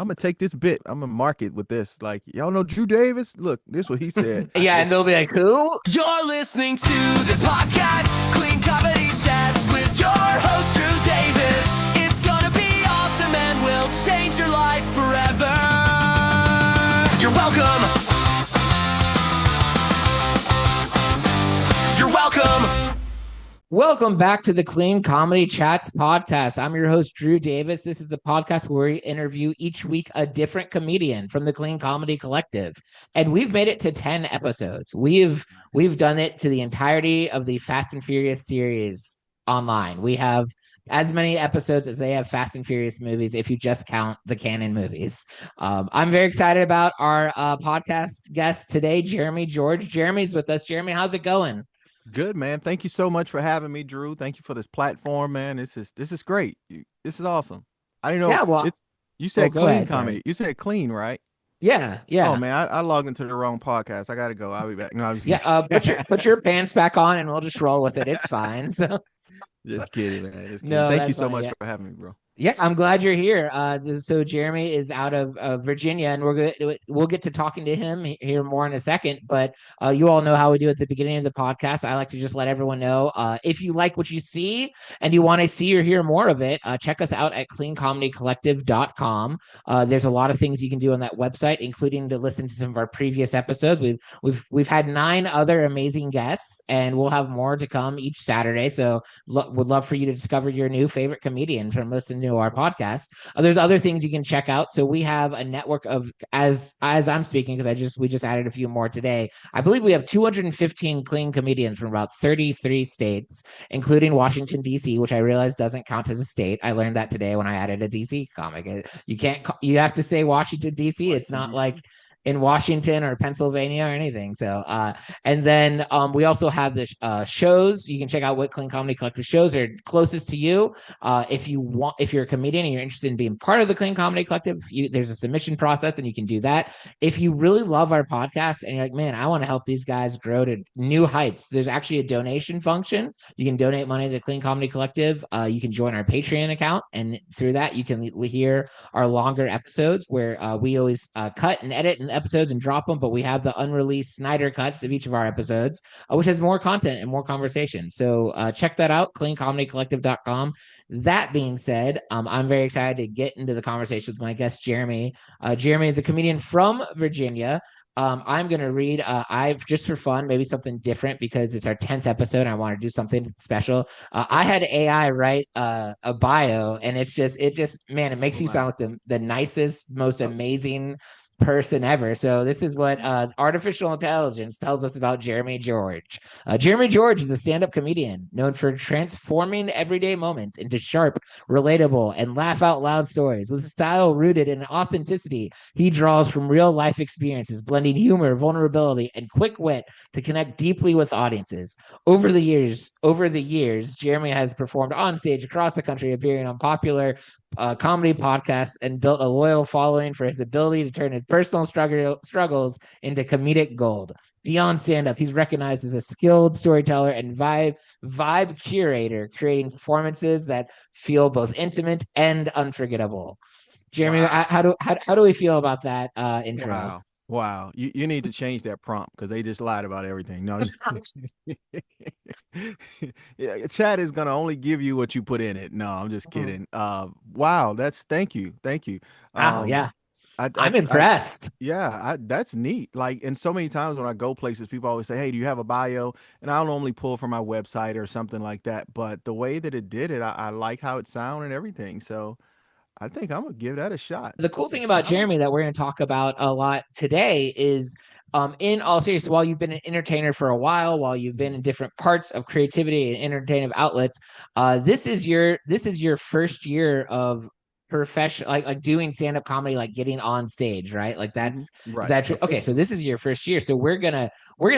I'm gonna take this bit. I'm gonna mark it with this. Like, y'all know Drew Davis? Look, this is what he said. Yeah, and they'll be like, who? You're listening to the podcast, Clean Comedy Chats with your host, Drew Davis. It's gonna be awesome and will change your life forever. You're welcome. You're welcome. Welcome back to the Clean Comedy Chats podcast. I'm your host, Drew Davis. This is the podcast where we interview each week a different comedian from the Clean Comedy Collective. And we've made it to 10 episodes. We've done it to the entirety of the Fast and Furious series online. We have as many episodes as they have Fast and Furious movies, if you just count the canon movies. I'm very excited about our podcast guest today, Jeremi George. Jeremy's with us. Jeremi, how's it going? Good, man. Thank you so much for having me, Drew. Thank you for this platform, man. This is great. This is awesome. I didn't know. Yeah, well, you said go clean ahead, comedy. sorry. You said clean, right? Yeah. Oh man, I logged into the wrong podcast. I gotta go. I'll be back. No, I was Put your pants back on and we'll just roll with it. It's fine. Just kidding, man. Just kidding. No, Thank you that's so funny. much for having me, bro. Yeah, I'm glad you're here. So Jeremi is out of Virginia, and we'll get to talking to him here more in a second. But you all know how we do at the beginning of the podcast. I like to just let everyone know if you like what you see and you want to see or hear more of it, check us out at cleancomedycollective.com. There's a lot of things you can do on that website, including to listen to some of our previous episodes. We've had 9 other amazing guests, and we'll have more to come each Saturday. So would love for you to discover your new favorite comedian from listening to our podcast. There's other things you can check out. So we have a network of, as I'm speaking, because we just added a few more today. I believe we have 215 clean comedians from about 33 states, including Washington, D.C., which I realize doesn't count as a state. I learned that today when I added a D.C. comic. You have to say Washington, D.C. It's not like in Washington or Pennsylvania or anything. So, and then we also have the shows. You can check out what Clean Comedy Collective shows are closest to you. If you're a comedian and you're interested in being part of the Clean Comedy Collective, there's a submission process and you can do that. If you really love our podcast and you're like, man, I want to help these guys grow to new heights, there's actually a donation function. You can donate money to the Clean Comedy Collective. You can join our Patreon account, and through that, you can hear our longer episodes where we always cut and edit and episodes and drop them, but we have the unreleased Snyder cuts of each of our episodes, which has more content and more conversation. So check that out, cleancomedycollective.com. That being said, I'm very excited to get into the conversation with my guest, Jeremi. Jeremi is a comedian from Virginia. I'm going to read, I've just for fun, maybe something different because it's our 10th episode and I want to do something special. I had AI write a bio, and it man, it makes you sound like the nicest, most amazing person ever. So this is what artificial intelligence tells us about Jeremi George. Jeremi George is a stand-up comedian known for transforming everyday moments into sharp, relatable, and laugh out loud stories. With a style rooted in authenticity, he draws from real life experiences, blending humor, vulnerability, and quick wit to connect deeply with audiences. Over the years, Jeremi has performed on stage across the country, appearing on popular comedy podcasts, and built a loyal following for his ability to turn his personal struggles into comedic gold. Beyond stand-up, he's recognized as a skilled storyteller and vibe curator, creating performances that feel both intimate and unforgettable. Jeremi, wow. How do we feel about that intro? Wow. You need to change that prompt because they just lied about everything. No, yeah, chat is gonna only give you what you put in it. No, I'm just kidding. Wow, thank you. Wow, yeah. I'm impressed. That's neat. Like, and so many times when I go places, people always say, "Hey, do you have a bio?" And I'll normally pull from my website or something like that. But the way that it did it, I like how it sounded and everything. So I think I'm gonna give that a shot. The cool thing about Jeremi that we're going to talk about a lot today is, in all seriousness, while you've been an entertainer for a while you've been in different parts of creativity and entertainment outlets, this is your first year of professional, like doing stand-up comedy, like getting on stage, right? Like that's right. Is that true? Okay, so this is your first year, so we're gonna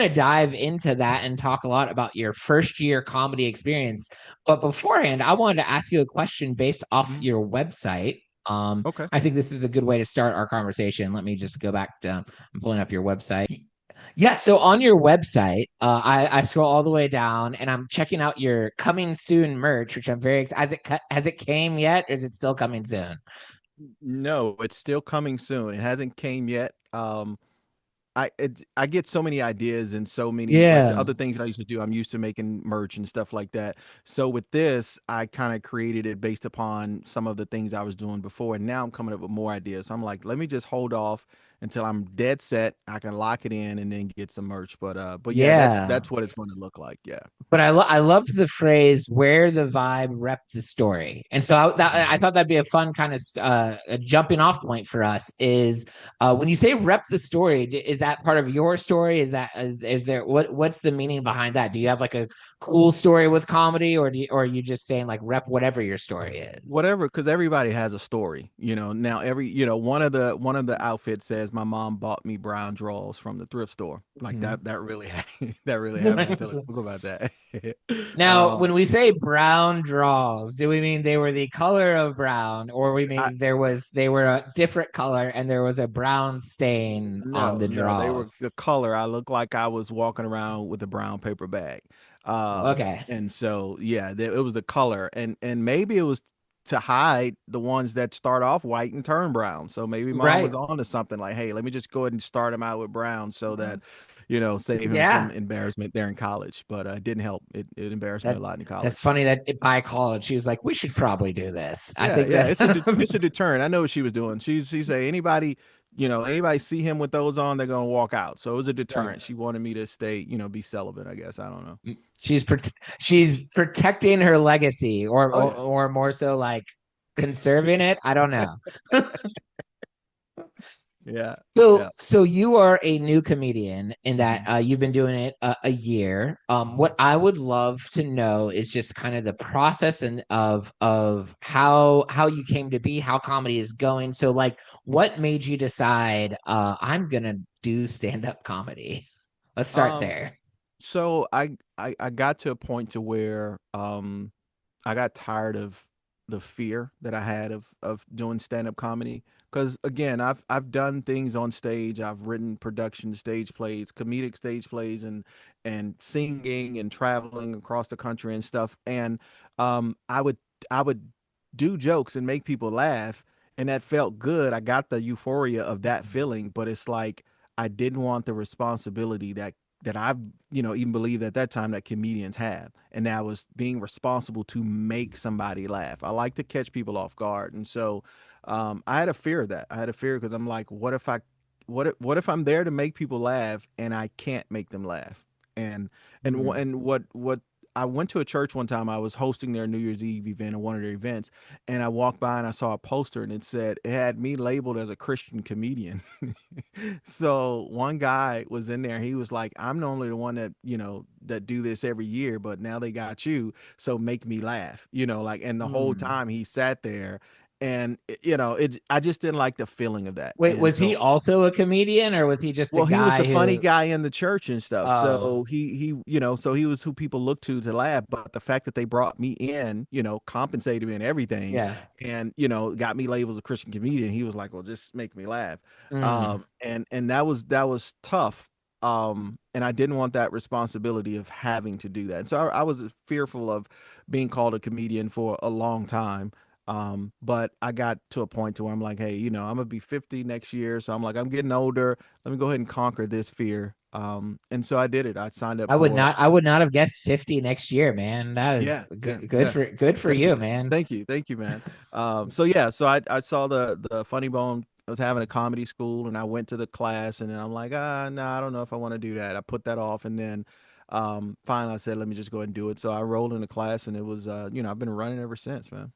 dive into that and talk a lot about your first year comedy experience. But beforehand, I wanted to ask you a question based off your website. Okay. I think this is a good way to start our conversation. Let me just go back to, I'm pulling up your website. Yeah, so on your website, I scroll all the way down and I'm checking out your coming soon merch, which I'm very excited. Has it came yet, or is it still coming soon? No, it's still coming soon. It hasn't came yet. I get so many ideas and so many like the Yeah. other things that I used to do. I'm used to making merch and stuff like that. So with this, I kind of created it based upon some of the things I was doing before, and now I'm coming up with more ideas. So I'm like, let me just hold off until I'm dead set. I can lock it in and then get some merch. But yeah, Yeah. that's what it's going to look like. Yeah. But I loved the phrase "where the vibe rep the story," and so I Mhm. thought that'd be a fun kind of a jumping off point for us. Is when you say "rep the story," is that part of your story? Is there what's the meaning behind that? Do you have like a cool story with comedy, or are you just saying like rep whatever your story is? Whatever, because everybody has a story, now one of the outfits says my mom bought me brown drawers from the thrift store, like Mhm. that really that really happened. I tell a joke about that. Now, um when we say brown draws, do we mean they were the color of brown, or we I mean they were a different color and there was a brown stain on the no, they were the draws? color. I looked like I was walking around with a brown paper bag. Okay. And so yeah, it was the color, and maybe it was to hide the ones that start off white and turn brown. So maybe mom Right. was on to something like, hey, let me just go ahead and start him out with brown so that, save him some Yeah. embarrassment there in college. But it didn't help. It embarrassed me That a lot in that's college. funny that by college she was like, we should probably do this. I Yeah, think yeah, that's it's a deterrent. I know what she was doing. She say anybody see him with those on, they're gonna walk out. So it was a right. deterrent. She wanted me to stay, be celibate. I guess I don't know. She's she's protecting her legacy, Oh yeah. or more so like conserving it. I don't know. Yeah, So, yeah. so you are a new comedian in that Mhm. you've been doing it a year. What I would love to know is just kind of the process and of how you came to be, how comedy is going. So, like, what made you decide I'm gonna do stand up comedy? Let's start Um, there. so I got to a point to where I got tired of the fear that I had of doing stand-up comedy, because again, I've done things on stage. I've written production stage plays, comedic stage plays, and singing and traveling across the country and stuff. And I would do jokes and make people laugh, and that felt good. I got the euphoria of that feeling, but it's like I didn't want the responsibility that I, even believed at that time that comedians have. And that was being responsible to make somebody laugh. I like to catch people off guard. And so I had a fear of that. I had a fear because I'm like, what if I'm there to make people laugh and I can't make them laugh? And Mhm. and what I went to a church one time. I was hosting their New Year's Eve event, or one of their events, and I walked by and I saw a poster and it had me labeled as a Christian comedian. So one guy was in there. He was like, "I'm normally the one that do this every year, but now they got you, so make me laugh." Like, and the whole Hmm. time he sat there, and I just didn't like the feeling of that. Wait, And was he so also a comedian, or was he just a well, he was the guy funny who? guy in the church and stuff. Oh, So so he was who people looked to laugh. But the fact that they brought me in, compensated me and everything, yeah. and got me labeled as a Christian comedian, he was like, "Well, just make me laugh." Mm. And that was tough. And I didn't want that responsibility of having to do that. And so I was fearful of being called a comedian for a long time. But I got to a point to where I'm like, hey, I'm gonna be 50 next year, so I'm like, I'm getting older. Let me go ahead and conquer this fear. And so I did it. I signed up for. I would not have guessed 50 next year, man. That is Yeah, yeah, good yeah. for Thank you, you, man. thank you, man. So yeah, so I saw the Funny Bone. I was having a comedy school, and I went to the class, and then I'm like, no, I don't know if I want to do that. I put that off, and then finally I said, let me just go ahead and do it. So I rolled in the class, and it was, I've been running ever since, man.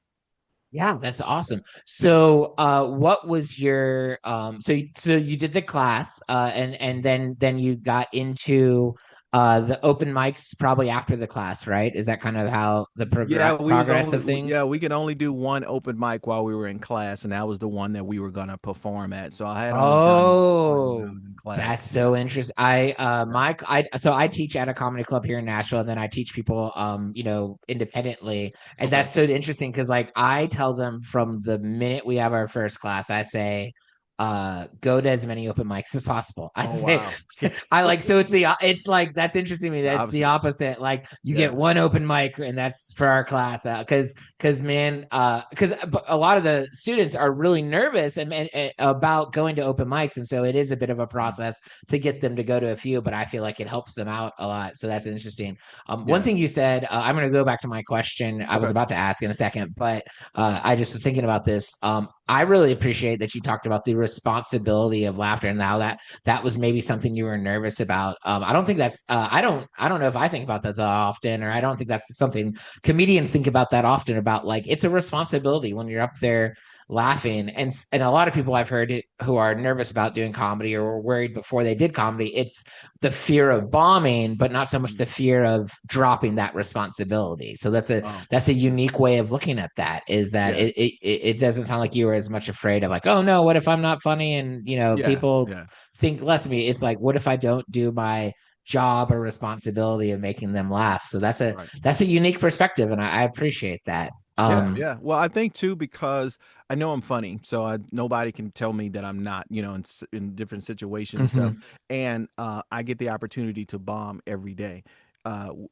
Yeah, that's awesome. So, what was your so you did the class and then you got into the open mics probably after the class, right? Is that kind of how the Yeah, progress of things? we could only do one open mic while we were in class, and that was the one that we were gonna perform at. So I had only done one when I Oh, was in that's class. so interesting. Yeah. I teach at a comedy club here in Nashville, and then I teach people independently. And Okay. that's so interesting because like I tell them from the minute we have our first class, I say go to as many open mics as possible. I Oh say wow. I like so it's like that's interesting to me. The That's the opposite. opposite. Like you Yeah. get one open mic and that's for our class. Because man, because a lot of the students are really nervous and about going to open mics, and so it is a bit of a Mhm. process to get them to go to a few. But I feel like it helps them out a lot. So that's interesting. One Yeah. thing you said, I'm going to go back to my question I was Okay. about to ask in a second, but I just was thinking about this. I really appreciate that you talked about the responsibility of laughter and how that was maybe something you were nervous about. I don't think that's I don't know if I think about that often, or I don't think that's something comedians think about that often. About like it's a responsibility when you're up there laughing, and a lot of people I've heard who are nervous about doing comedy or were worried before they did comedy. It's the fear of bombing, but not so much Mhm. the fear of dropping that responsibility. So Oh. that's a unique way of looking at that. Is that Yeah. it doesn't sound like you were as much afraid of like, oh no, what if I'm not funny and Yeah. people Yeah. think less of me. It's like, what if I don't do my job or responsibility of making them laugh? So Right. that's a unique perspective, and I appreciate that. Yeah, yeah. Well, I think too because I know I'm funny, so nobody can tell me that I'm not. In different situations and stuff, Mhm. and I get the opportunity to bomb every day.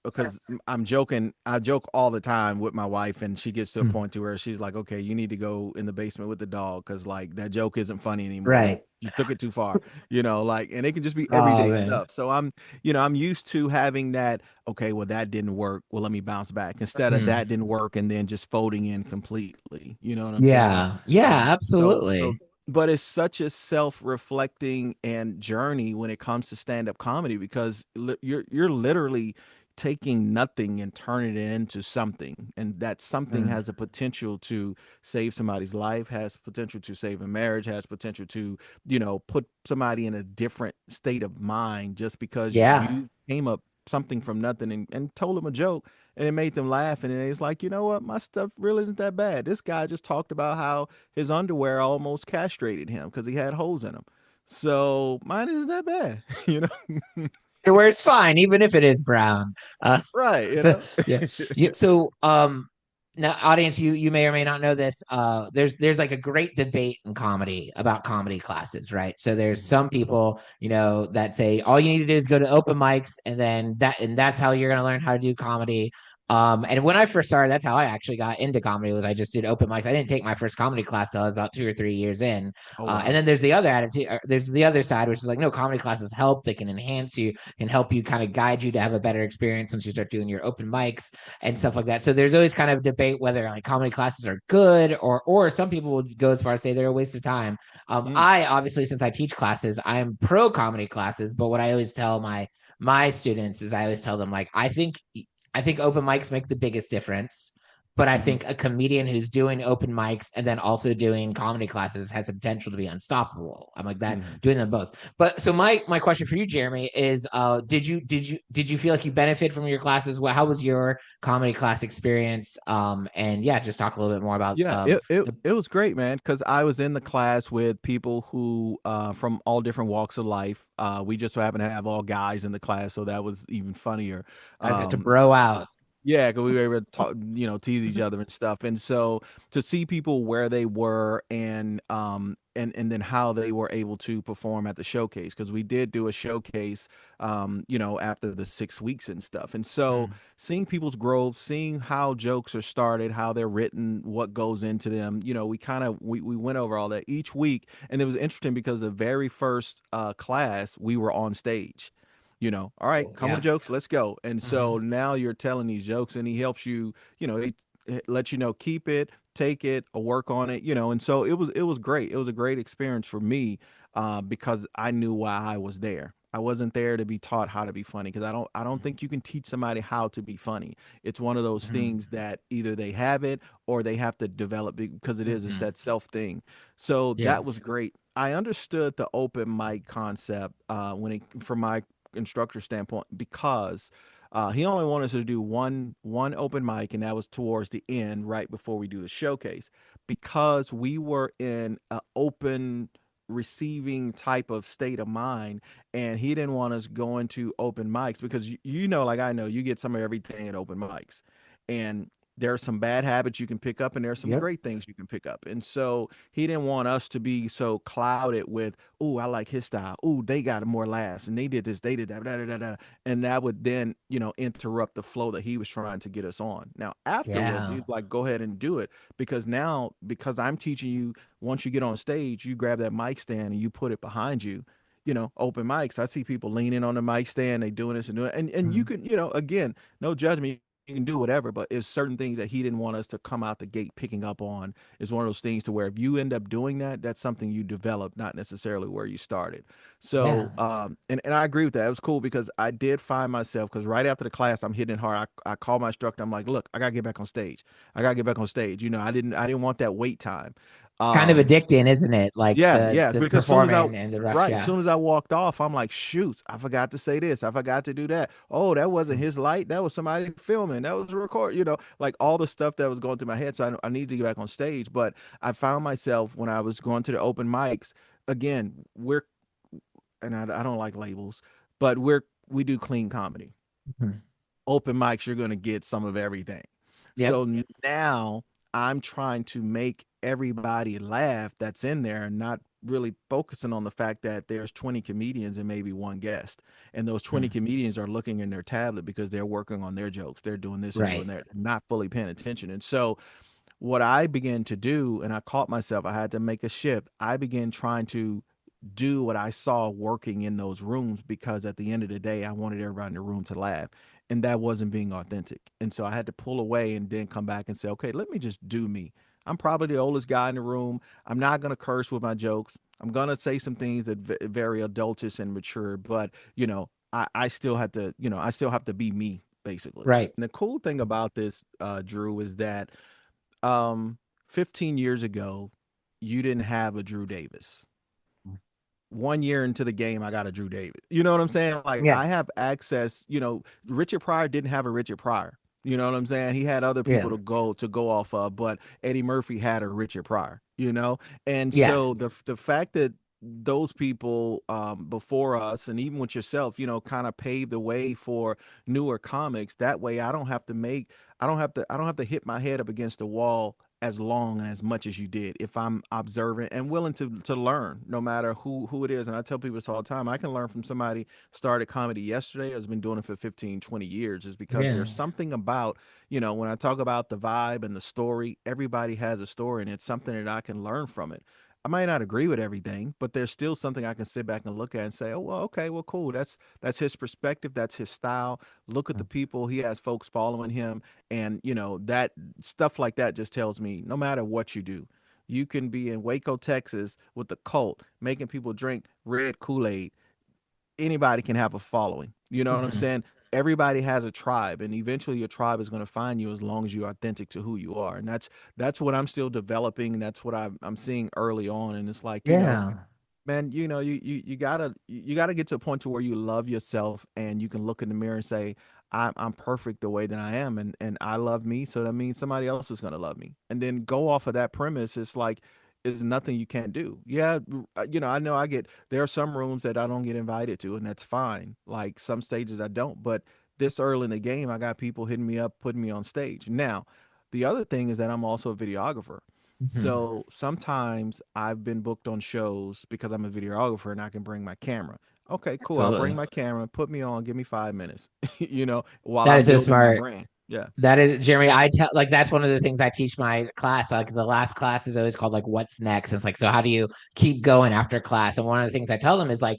Because I'm joking, I joke all the time with my wife, and she gets to a point to where she's like, "Okay, you need to go in the basement with the dog because like that joke isn't funny anymore. You Right. you took it too far." Like, and it can just be Oh everyday man. stuff. So I'm used to having that. Okay, well that didn't work. Well, let me bounce back instead of Mhm. that didn't work and then just folding in completely. You know what I'm saying? Yeah. Yeah. So Absolutely. but it's such a self-reflecting and journey when it comes to stand-up comedy because you're literally taking nothing and turning it into something, and that something Mm. has a potential to save somebody's life, has potential to save a marriage, has potential to put somebody in a different state of mind just because Yeah. you came up something from nothing and told them a joke and it made them laugh, and it's like, you know what, my stuff really isn't that bad. This guy just talked about how his underwear almost castrated him because he had holes in them, so mine isn't that bad. Underwear is fine, even if it is brown. Uh, Right, you know. yeah. So, now, audience, you may or may not know this. There's like a great debate in comedy about comedy classes, right? So there's Mhm. some people, that say all you need to do is go to open mics, and then that's how you're gonna learn how to do comedy. And when I first started, that's how I actually got into comedy. Was I just did open mics. I didn't take my first comedy class till I was about 2 or 3 years in. Oh And wow. then there's the other attitude. There's the other side, which is like, no, comedy classes help. They can enhance you, can help you kind of guide you to have a better experience once you start doing your open mics and stuff like that. So there's always kind of debate whether like comedy classes are good or some people would go as far as say they're a waste of time. Mm, I obviously, since I teach classes, I am pro comedy classes, but what I always tell my students is I always tell them like I think open mics make the biggest difference. But I mhm, think a comedian who's doing open mics and then also doing comedy classes has the potential to be unstoppable. I'm like that, mhm. doing them both. But so my question for you, Jeremy, is did you feel like you benefit from your classes? How was your comedy class experience? And yeah, just talk a little bit more about Yeah, it the it was great, man, because I was in the class with people who from all different walks of life. We just so happened to have all guys in the class, so that was even funnier. guys got to Um, bro out. Yeah, because we were able to talk, tease each other and stuff. And so to see people where they were and then how they were able to perform at the showcase, because we did do a showcase, after the 6 weeks and stuff. And so Mm, seeing people's growth, seeing how jokes are started, how they're written, what goes into them, we kind of we went over all that each week, and it was interesting because the very first class we were on stage. All right, cool. come with Yeah. the jokes, let's go. And so Hmm. now you're telling these jokes, and he helps you, he lets you know, keep it, take it, or work on it, and so it was great. It was a great experience for me, because I knew why I was there. I wasn't there to be taught how to be funny because I don't think you can teach somebody how to be funny. It's one of those Hmm. things that either they have it or they have to develop it because it's Hmm. that self thing. So Yeah. that was great. I understood the open mic concept when it from my instructor standpoint because he only wanted us to do one open mic, and that was towards the end, right before we do the showcase, because we were in an open receiving type of state of mind, and he didn't want us going to open mics because like I know you get some of everything at open mics, and there are some bad habits you can pick up and there are some Yep. great things you can pick up. And so he didn't want us to be so clouded with, oh, I like his style. Oh, they got more laughs and they did this, they did that, da, da, da, da. And that would then, interrupt the flow that he was trying to get us on. Now, afterwards, Yeah. he's like, go ahead and do it because now, because I'm teaching you, once you get on stage, you grab that mic stand and you put it behind you. Open mics. I see people leaning on the mic stand, they doing this and doing it. And you Mhm. can, again, no judgment, you can do whatever, but it's certain things that he didn't want us to come out the gate picking up on. Is one of those things to where if you end up doing that, that's something you develop, not necessarily where you started. So, Yeah. and I agree with that. It was cool because I did find myself, because right after the class, I'm hitting it hard. I call my instructor. I'm like, look, I gotta get back on stage. I gotta get back on stage. I didn't want that wait time. Kind of Um, addicting, isn't it? Like yeah, the yeah. the Because soon as I performing and the rush. right, Yeah. soon as I walked off, I'm like, shoot, I forgot to say this. I forgot to do that. Oh, that wasn't Mm. his light. That was somebody filming. That was a record. Like all the stuff that was going through my head. So I need to get back on stage. But I found myself when I was going to the open mics. Again, and I don't like labels, but we do clean comedy. Mhm. Open mics, you're going to get some of everything. Yep. So now I'm trying to make everybody laugh that's in there and not really focusing on the fact that there's 20 comedians and maybe one guest. And those 20 Mm. comedians are looking in their tablet because they're working on their jokes. They're doing this and doing Right. that, not fully paying attention. And so what I began to do, and I caught myself, I had to make a shift. I began trying to do what I saw working in those rooms because at the end of the day, I wanted everybody in the room to laugh. And that wasn't being authentic. And so I had to pull away and then come back and say, okay, let me just do me. I'm probably the oldest guy in the room. I'm not going to curse with my jokes. I'm going to say some things that very adultish and mature, but I still have to, I still have to be me basically. Right. And the cool thing about this, Drew, is that um 15 years ago, you didn't have a Drew Davis. 1 year into the game, I got a Drew Davis. You know what I'm saying? Like Yeah. I have access. Richard Pryor didn't have a Richard Pryor. You know what I'm saying? He had other people Yeah. to go off of, but Eddie Murphy had a Richard Pryor. And Yeah. so the fact that those people before us, and even with yourself, kind of paved the way for newer comics. That way, I don't have to hit my head up against the wall as long and as much as you did if I'm observant and willing to learn, no matter who it is. And I tell people this all the time. I can learn from somebody started comedy yesterday, has been doing it for 15, 20 years, is because Yeah. there's something about, when I talk about the vibe and the story, everybody has a story and it's something that I can learn from it. I might not agree with everything, but there's still something I can sit back and look at and say, oh well, okay, well, cool. That's his perspective, that's his style. Look at the people. He has folks following him. And that stuff like that just tells me no matter what you do, you can be in Waco, Texas with the cult making people drink red Kool-Aid. Anybody can have a following. You know what I'm Mhm. saying? Everybody has a tribe, and eventually your tribe is going to find you as long as you're authentic to who you are. And that's what I'm still developing. That's what I'm seeing early on. And it's like, Yeah. man, you gotta get to a point to where you love yourself and you can look in the mirror and say, I'm perfect the way that I am, and I love me, so that means somebody else is gonna love me. And then go off of that premise. It's like is nothing you can't do. Yeah, I know there are some rooms that I don't get invited to, and that's fine. Like some stages I don't, but this early in the game, I got people hitting me up, putting me on stage. Now, the other thing is that I'm also a videographer. Mhm. So sometimes I've been booked on shows because I'm a videographer and I can bring my camera. Okay, cool. I'll bring Absolutely. my camera, put me on, give me 5 minutes, while That I'm is so building my smart. brand. Yeah. That is, Jeremy. I tell like that's one of the things I teach my class. Like the last class is always called like "What's next?" It's like, so how do you keep going after class? And one of the things I tell them is like,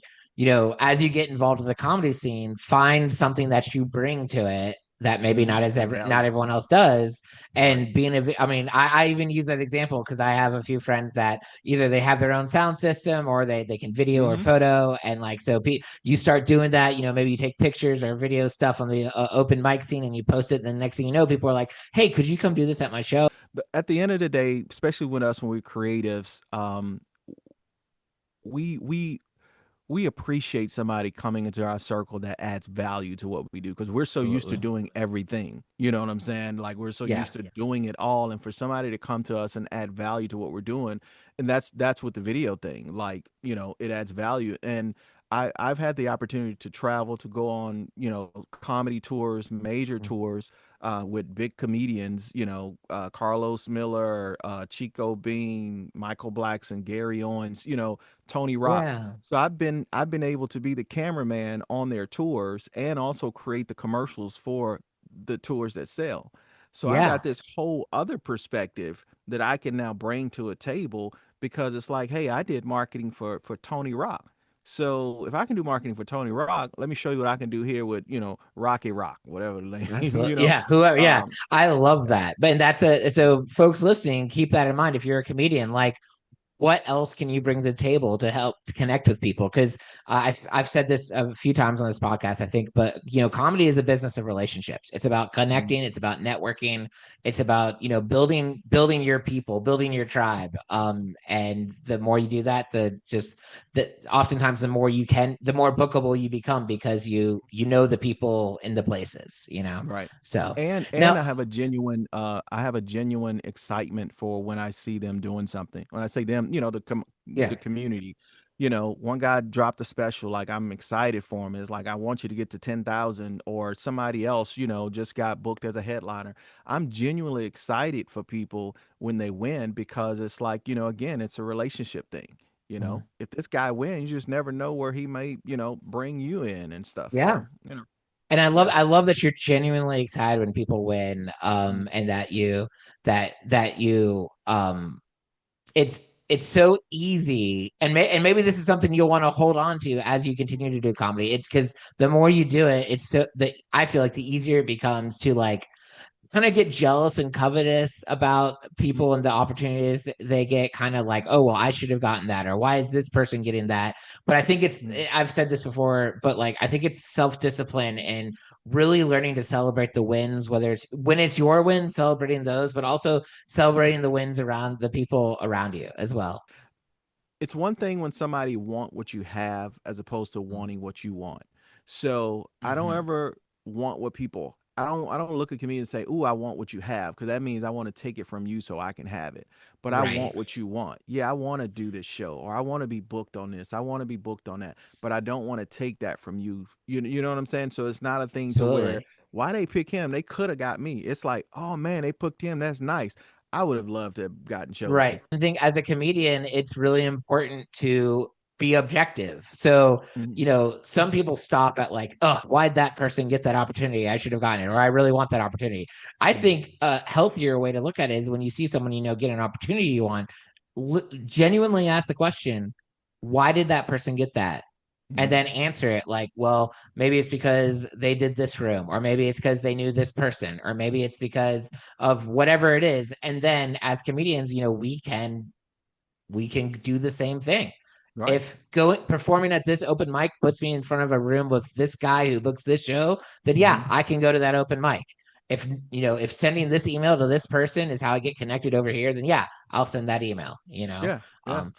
as you get involved in the comedy scene, find something that you bring to it that maybe Add not value. everyone else does. Right. And I mean, I even use that example because I have a few friends that either they have their own sound system or they can video or Mm-hmm. photo, and like so you start doing that. Maybe you take pictures or video stuff on the open mic scene and you post it. And the next thing you know, people are like, "Hey, could you come do this at my show?" But at the end of the day, especially with us when we're creatives, we we we appreciate somebody coming into our circle that adds value to what we do because we're so used to Absolutely. doing everything. You know what I'm saying? Like we're so Yeah. used to doing it all, and for somebody to come to us and add value to what we're doing, and that's what the video thing. Like it adds value, and I've had the opportunity to travel to go on comedy tours, major tours. with big comedians, Carlos Miller, Chico Bean, Michael Blackson, Gary Owens, Tony Rock. Yeah. So I've been able to be the cameraman on their tours and also create the commercials for the tours that sell. So I Yeah. got this whole other perspective that I can now bring to a table because it's like, hey, I did marketing for Tony Rock. So if I can do marketing for Tony Rock, let me show you what I can do here with, Rocky Rock, whatever the name, Absolutely. Yeah. Whoever. Yeah. Um, I love that. But and that's so folks listening, keep that in mind. If you're a comedian, like what else can you bring to the table to help to connect with people? Because I've said this a few times on this podcast, I think, but comedy is a business of relationships. It's about mhm, connecting. It's about networking. It's about building your people, building your tribe. And the more you do that, that oftentimes the more bookable you become because you know the people in the places. right. So And now, I have a genuine excitement for when I see them doing something. When I say them, yeah, the community. One guy dropped a special, like I'm excited for him. It's like I want you to get to 10,000, or somebody else, just got booked as a headliner. I'm genuinely excited for people when they win because it's like, again, it's a relationship thing. mhm. If this guy wins, you just never know where he may, bring you in and stuff. Yeah. So, And yeah. I love that you're genuinely excited when people win, Mhm. and that you it's it's so easy, and maybe this is something you'll want to hold on to as you continue to do comedy. It's because the more you do it, it's so that I feel like the easier it becomes to like kind of get jealous and covetous about Mhm. people and the opportunities that they get, kind of like, oh well, I should have gotten that, or why is this person getting that? But I think Mhm. I've said this before, but like I think it's self-discipline and really learning to celebrate the wins, whether it's when it's your wins, celebrating those, but also celebrating the wins around the people around you as well. It's one thing when somebody want what you have as opposed to wanting what you want. So I don't Mm-hmm. ever want what people. I don't look at comedians and say, "Ooh, I want what you have," because that means I want to take it from you so I can have it. But I Right. want what you want. Yeah, I want to do this show, or I want to be booked on this. I want to be booked on that. But I don't want to take that from you. You know what I'm saying? So it's not a thing to where Absolutely. why they pick him. They could have got me. It's like, oh man, they picked him. That's nice. I would have loved to have gotten chosen. Right. I think as a comedian, it's really important to be objective. So, Mhm. some people stop at like, oh, why'd that person get that opportunity? I should have gotten it, or I really want that opportunity. I Mhm. think a healthier way to look at it is when you see someone get an opportunity you want, genuinely ask the question, why did that person get that? And Mhm. then answer it like, well, maybe it's because they did this room, or maybe it's because they knew this person, or maybe it's because of whatever it is. And then as comedians, we can do the same thing. Right. If going performing at this open mic puts me in front of a room with this guy who books this show, then yeah, Mhm. I can go to that open mic. If sending this email to this person is how I get connected over here, then yeah, I'll send that email. Yeah. Yeah. Um,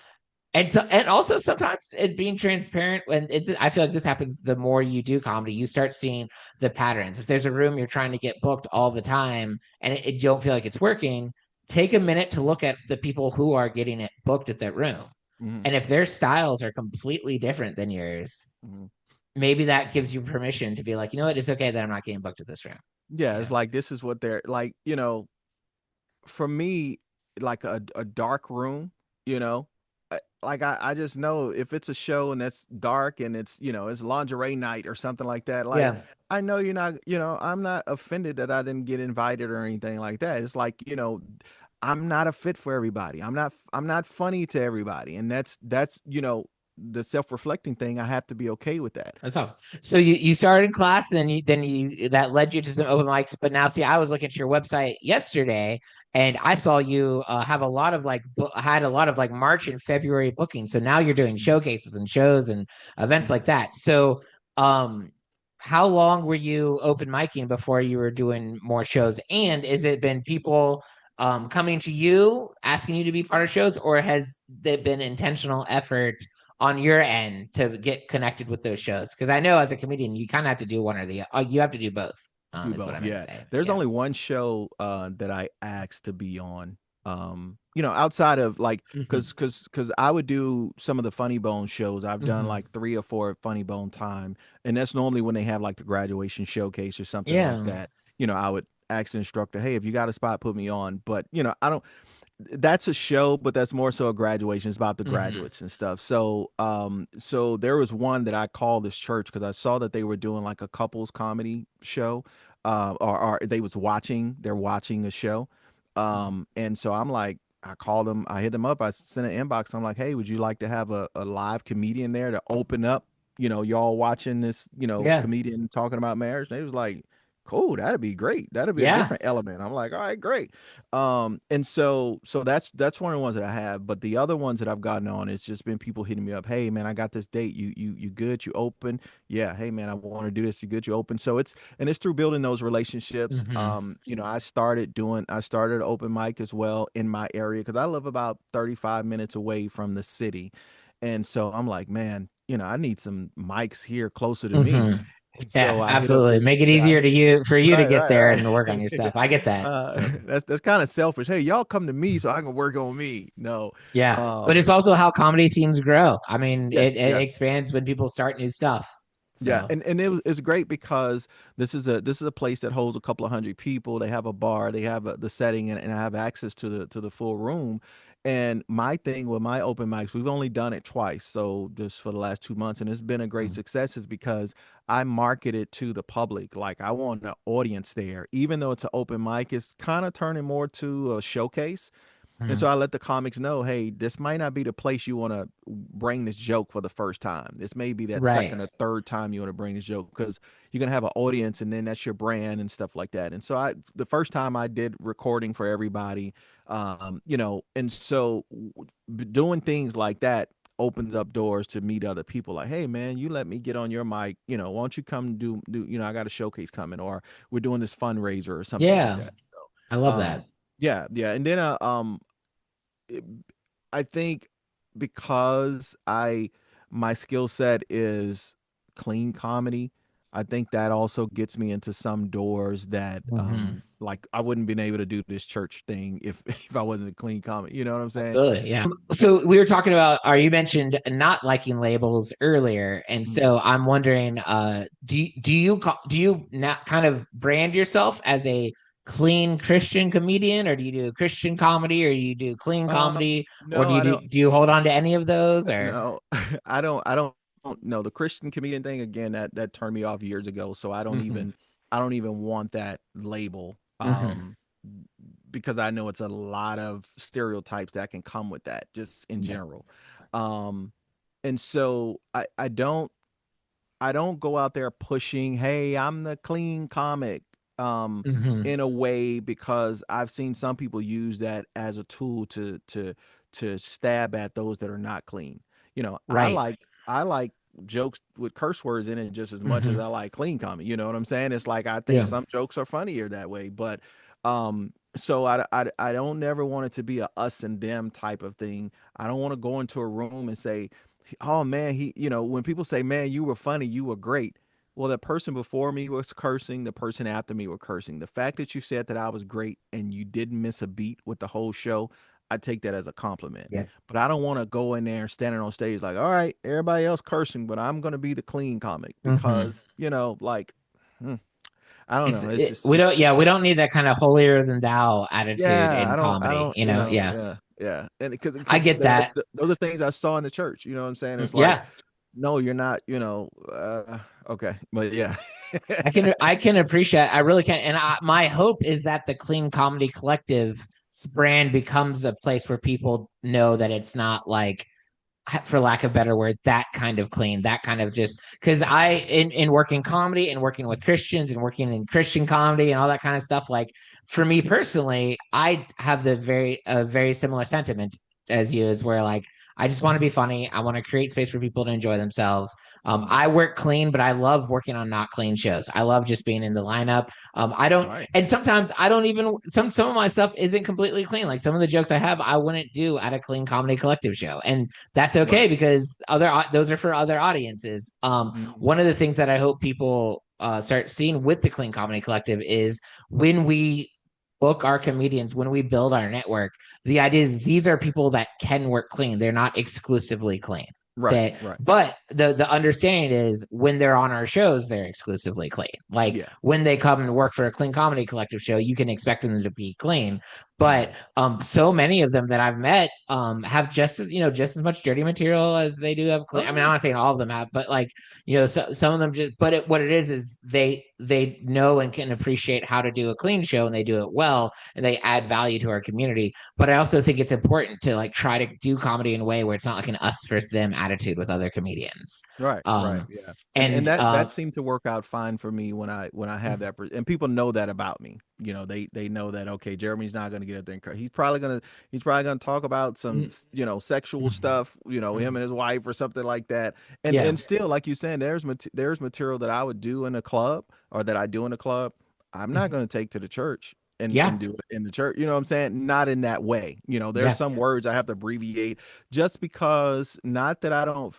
and also sometimes it being transparent I feel like this happens the more you do comedy, you start seeing the patterns. If there's a room you're trying to get booked all the time and it don't feel like it's working, take a minute to look at the people who are getting it booked at that room. Mhm. And if their styles are completely different than yours, Mhm. maybe that gives you permission to be like, you know what, it's okay that I'm not getting booked at this room. Yeah, You it's know? like this is what they're like, for me, like a dark room, like I just know if it's a show and it's dark and it's lingerie night or something like that, like Yeah. I know you're not, I'm not offended that I didn't get invited or anything like that. It's like, I'm not a fit for everybody. I'm not funny to everybody. And that's the self-reflecting thing. I have to be okay with that. That's awesome. So you started class, then you that led you to some open mics. But now, see, I was looking at your website yesterday, and I saw you have a lot of had a lot of like March and February bookings. So now you're doing Mhm. showcases and shows and events Mhm. like that. So, um, how long were you open micing before you were doing more shows? And is it been people coming to you asking you to be part of shows, or has there been intentional effort on your end to get connected with those shows? Because I know as a comedian, you kind of have to do one or the you have to do both. Do Is what I both, meant to yeah. say. There's Yeah. only one show, that I asked to be on, outside of, like, Mhm. cause I would do some of the Funny Bone shows. I've done, Mhm. like, 3 or 4 Funny Bone time, and that's normally when they have, like, the graduation showcase or something like Yeah. that. I would ask the instructor, hey, if you got a spot, put me on. But I don't. That's a show, but that's more so a graduation. It's about the Mm-hmm. graduates and stuff. So there was one that I called this church because I saw that they were doing like a couples comedy show, or they're watching a show, and so I'm like, I called them, I hit them up, I sent an inbox. I'm like, hey, would you like to have a live comedian there to open up? Y'all watching this, Yeah. comedian talking about marriage. They was like, cool, that'd be great. That'd be a Yeah. different element. I'm like, all right, great. And so that's one of the ones that I have. But the other ones that I've gotten on, it's just been people hitting me up. Hey man, I got this date. You good? You open? Yeah. Hey man, I want to do this. You good? You open? So it's through building those relationships. Mm-hmm. I started open mic as well in my area because I live about 35 minutes away from the city. And so I'm like, man, I need some mics here closer to me. Mm-hmm. And so Yeah, I hit up absolutely. this, Make it I easier hit, to you for you to right, get right, there and work on your right. stuff. I get that. So That's kind of selfish. Hey, y'all come to me so I can work on me. No. yeah. But it's Um, also how comedy scenes grow. I mean, yeah, it yeah. expands when people start new stuff. Yeah, So and it's great because this is a place that holds a couple of hundred people. They have a bar, they have the setting, and I have access to the full room. And my thing with my open mics, we've only done it twice, so just for the last 2 months, and it's been a great success, is because I market it to the public. Like I want an audience there, even though it's an open mic, it's kind of turning more to a showcase. And so mhm. I let the comics know, hey, this might not be the place you want to bring this joke for the first time. This may be that Right. second or third time you want to bring this joke because you're gonna have an audience, and then that's your brand and stuff like that. And so the first time I did recording for everybody, and so doing things like that opens up doors to meet other people. Like, hey, man, you let me get on your mic. Why don't you come do? I got a showcase coming, or we're doing this fundraiser or something like Yeah. that. I So, love that. yeah, yeah, and then it- I think because my skill set is clean comedy, I think that also gets me into some doors that Mhm. like I wouldn't been able to do this church thing if if I wasn't a clean comedy. You know what I'm saying? Absolutely, yeah. So we were talking about, or you mentioned not liking labels earlier, and Mm. so I'm wondering, do you not kind of brand yourself as a clean Christian comedian, or do you do Christian comedy, or you do clean comedy, or No, I don't. do you hold on to any of those, or? No, I don't know the Christian comedian thing again. That turned me off years ago. So Hmm. I don't even want that label. Hmm. Because I know it's a lot of stereotypes that can come with that, just in Yeah. general. Um, and so I don't go out there pushing, hey, I'm the clean comic, um, Hmm. in a way, because I've seen some people use that as a tool to stab at those that are not clean. I Right. like jokes with curse words in it just as much as Hmm. I like clean comedy. You know what I'm saying? It's like I think Yeah. some jokes are funnier that way, but so I don't never want it to be a us and them type of thing. I don't want to go into a room and say, oh man, when people say, man, you were funny, you were great. Well, the person before me was cursing, the person after me were cursing. The fact that you said that I was great and you didn't miss a beat with the whole show, I take that as a compliment. Yeah. But I don't want to go in there standing on stage like, all right, everybody else cursing, but I'm going to be the clean comic Hmm. because, like, hmm, I don't know. It's just, We don't, it's, yeah, we don't need that kind of holier than thou attitude yeah, in I comedy, don't, you know, yeah. yeah, yeah. And I because get that. those are things I saw in the church. You know what I'm saying? It's like, Yeah. no, you're not, okay. But yeah. I can appreciate. I really can, and my hope is that the Clean Comedy Collective brand becomes a place where people know that it's not like, for lack of a better word, that kind of clean, that kind of just because in working comedy and working with Christians and working in Christian comedy and all that kind of stuff. Like for me personally, I have the very similar sentiment as you, is where like I just want to be funny. I want to create space for people to enjoy themselves. Mhm. I work clean, but I love working on not clean shows. I love just being in the lineup. I don't, Right. and sometimes I don't even some of my stuff isn't completely clean. Like some of the jokes I have, I wouldn't do at a Clean Comedy Collective show, and that's Right. okay because those are for other audiences. Mhm. One of the things that I hope people start seeing with the Clean Comedy Collective is when we book our comedians, when we build our network, the idea is these are people that can work clean. They're not exclusively clean. Right, right. But the understanding is when they're on our shows, they're exclusively clean. Like Yeah. when they come and work for a clean comedy collective show, you can expect them to be clean. But Mhm. so many of them that I've met have just as just as much dirty material as they do have clean. I Oh mean, I'm yeah. not saying all of them have, but like some of them just. But what it is they know and can appreciate how to do a clean show, and they do it well, and they add value to our community. But I also think it's important to like try to do comedy in a way where it's not like an us versus them attitude with other comedians. Right, right, Um, yeah, and and that seemed to work out fine for me when I have that, and people know that about me. They know that okay, Jeremy's not going to get up there and he's probably gonna talk about some sexual stuff, him and his wife or something like that, yeah, and still like you saying, there's material that I would do in a club or that I do in a club, I'm not going to take to the church. And yeah, do it in the church, you know what I'm saying? Not in that way. There's yeah. some words I have to abbreviate just because, not that I don't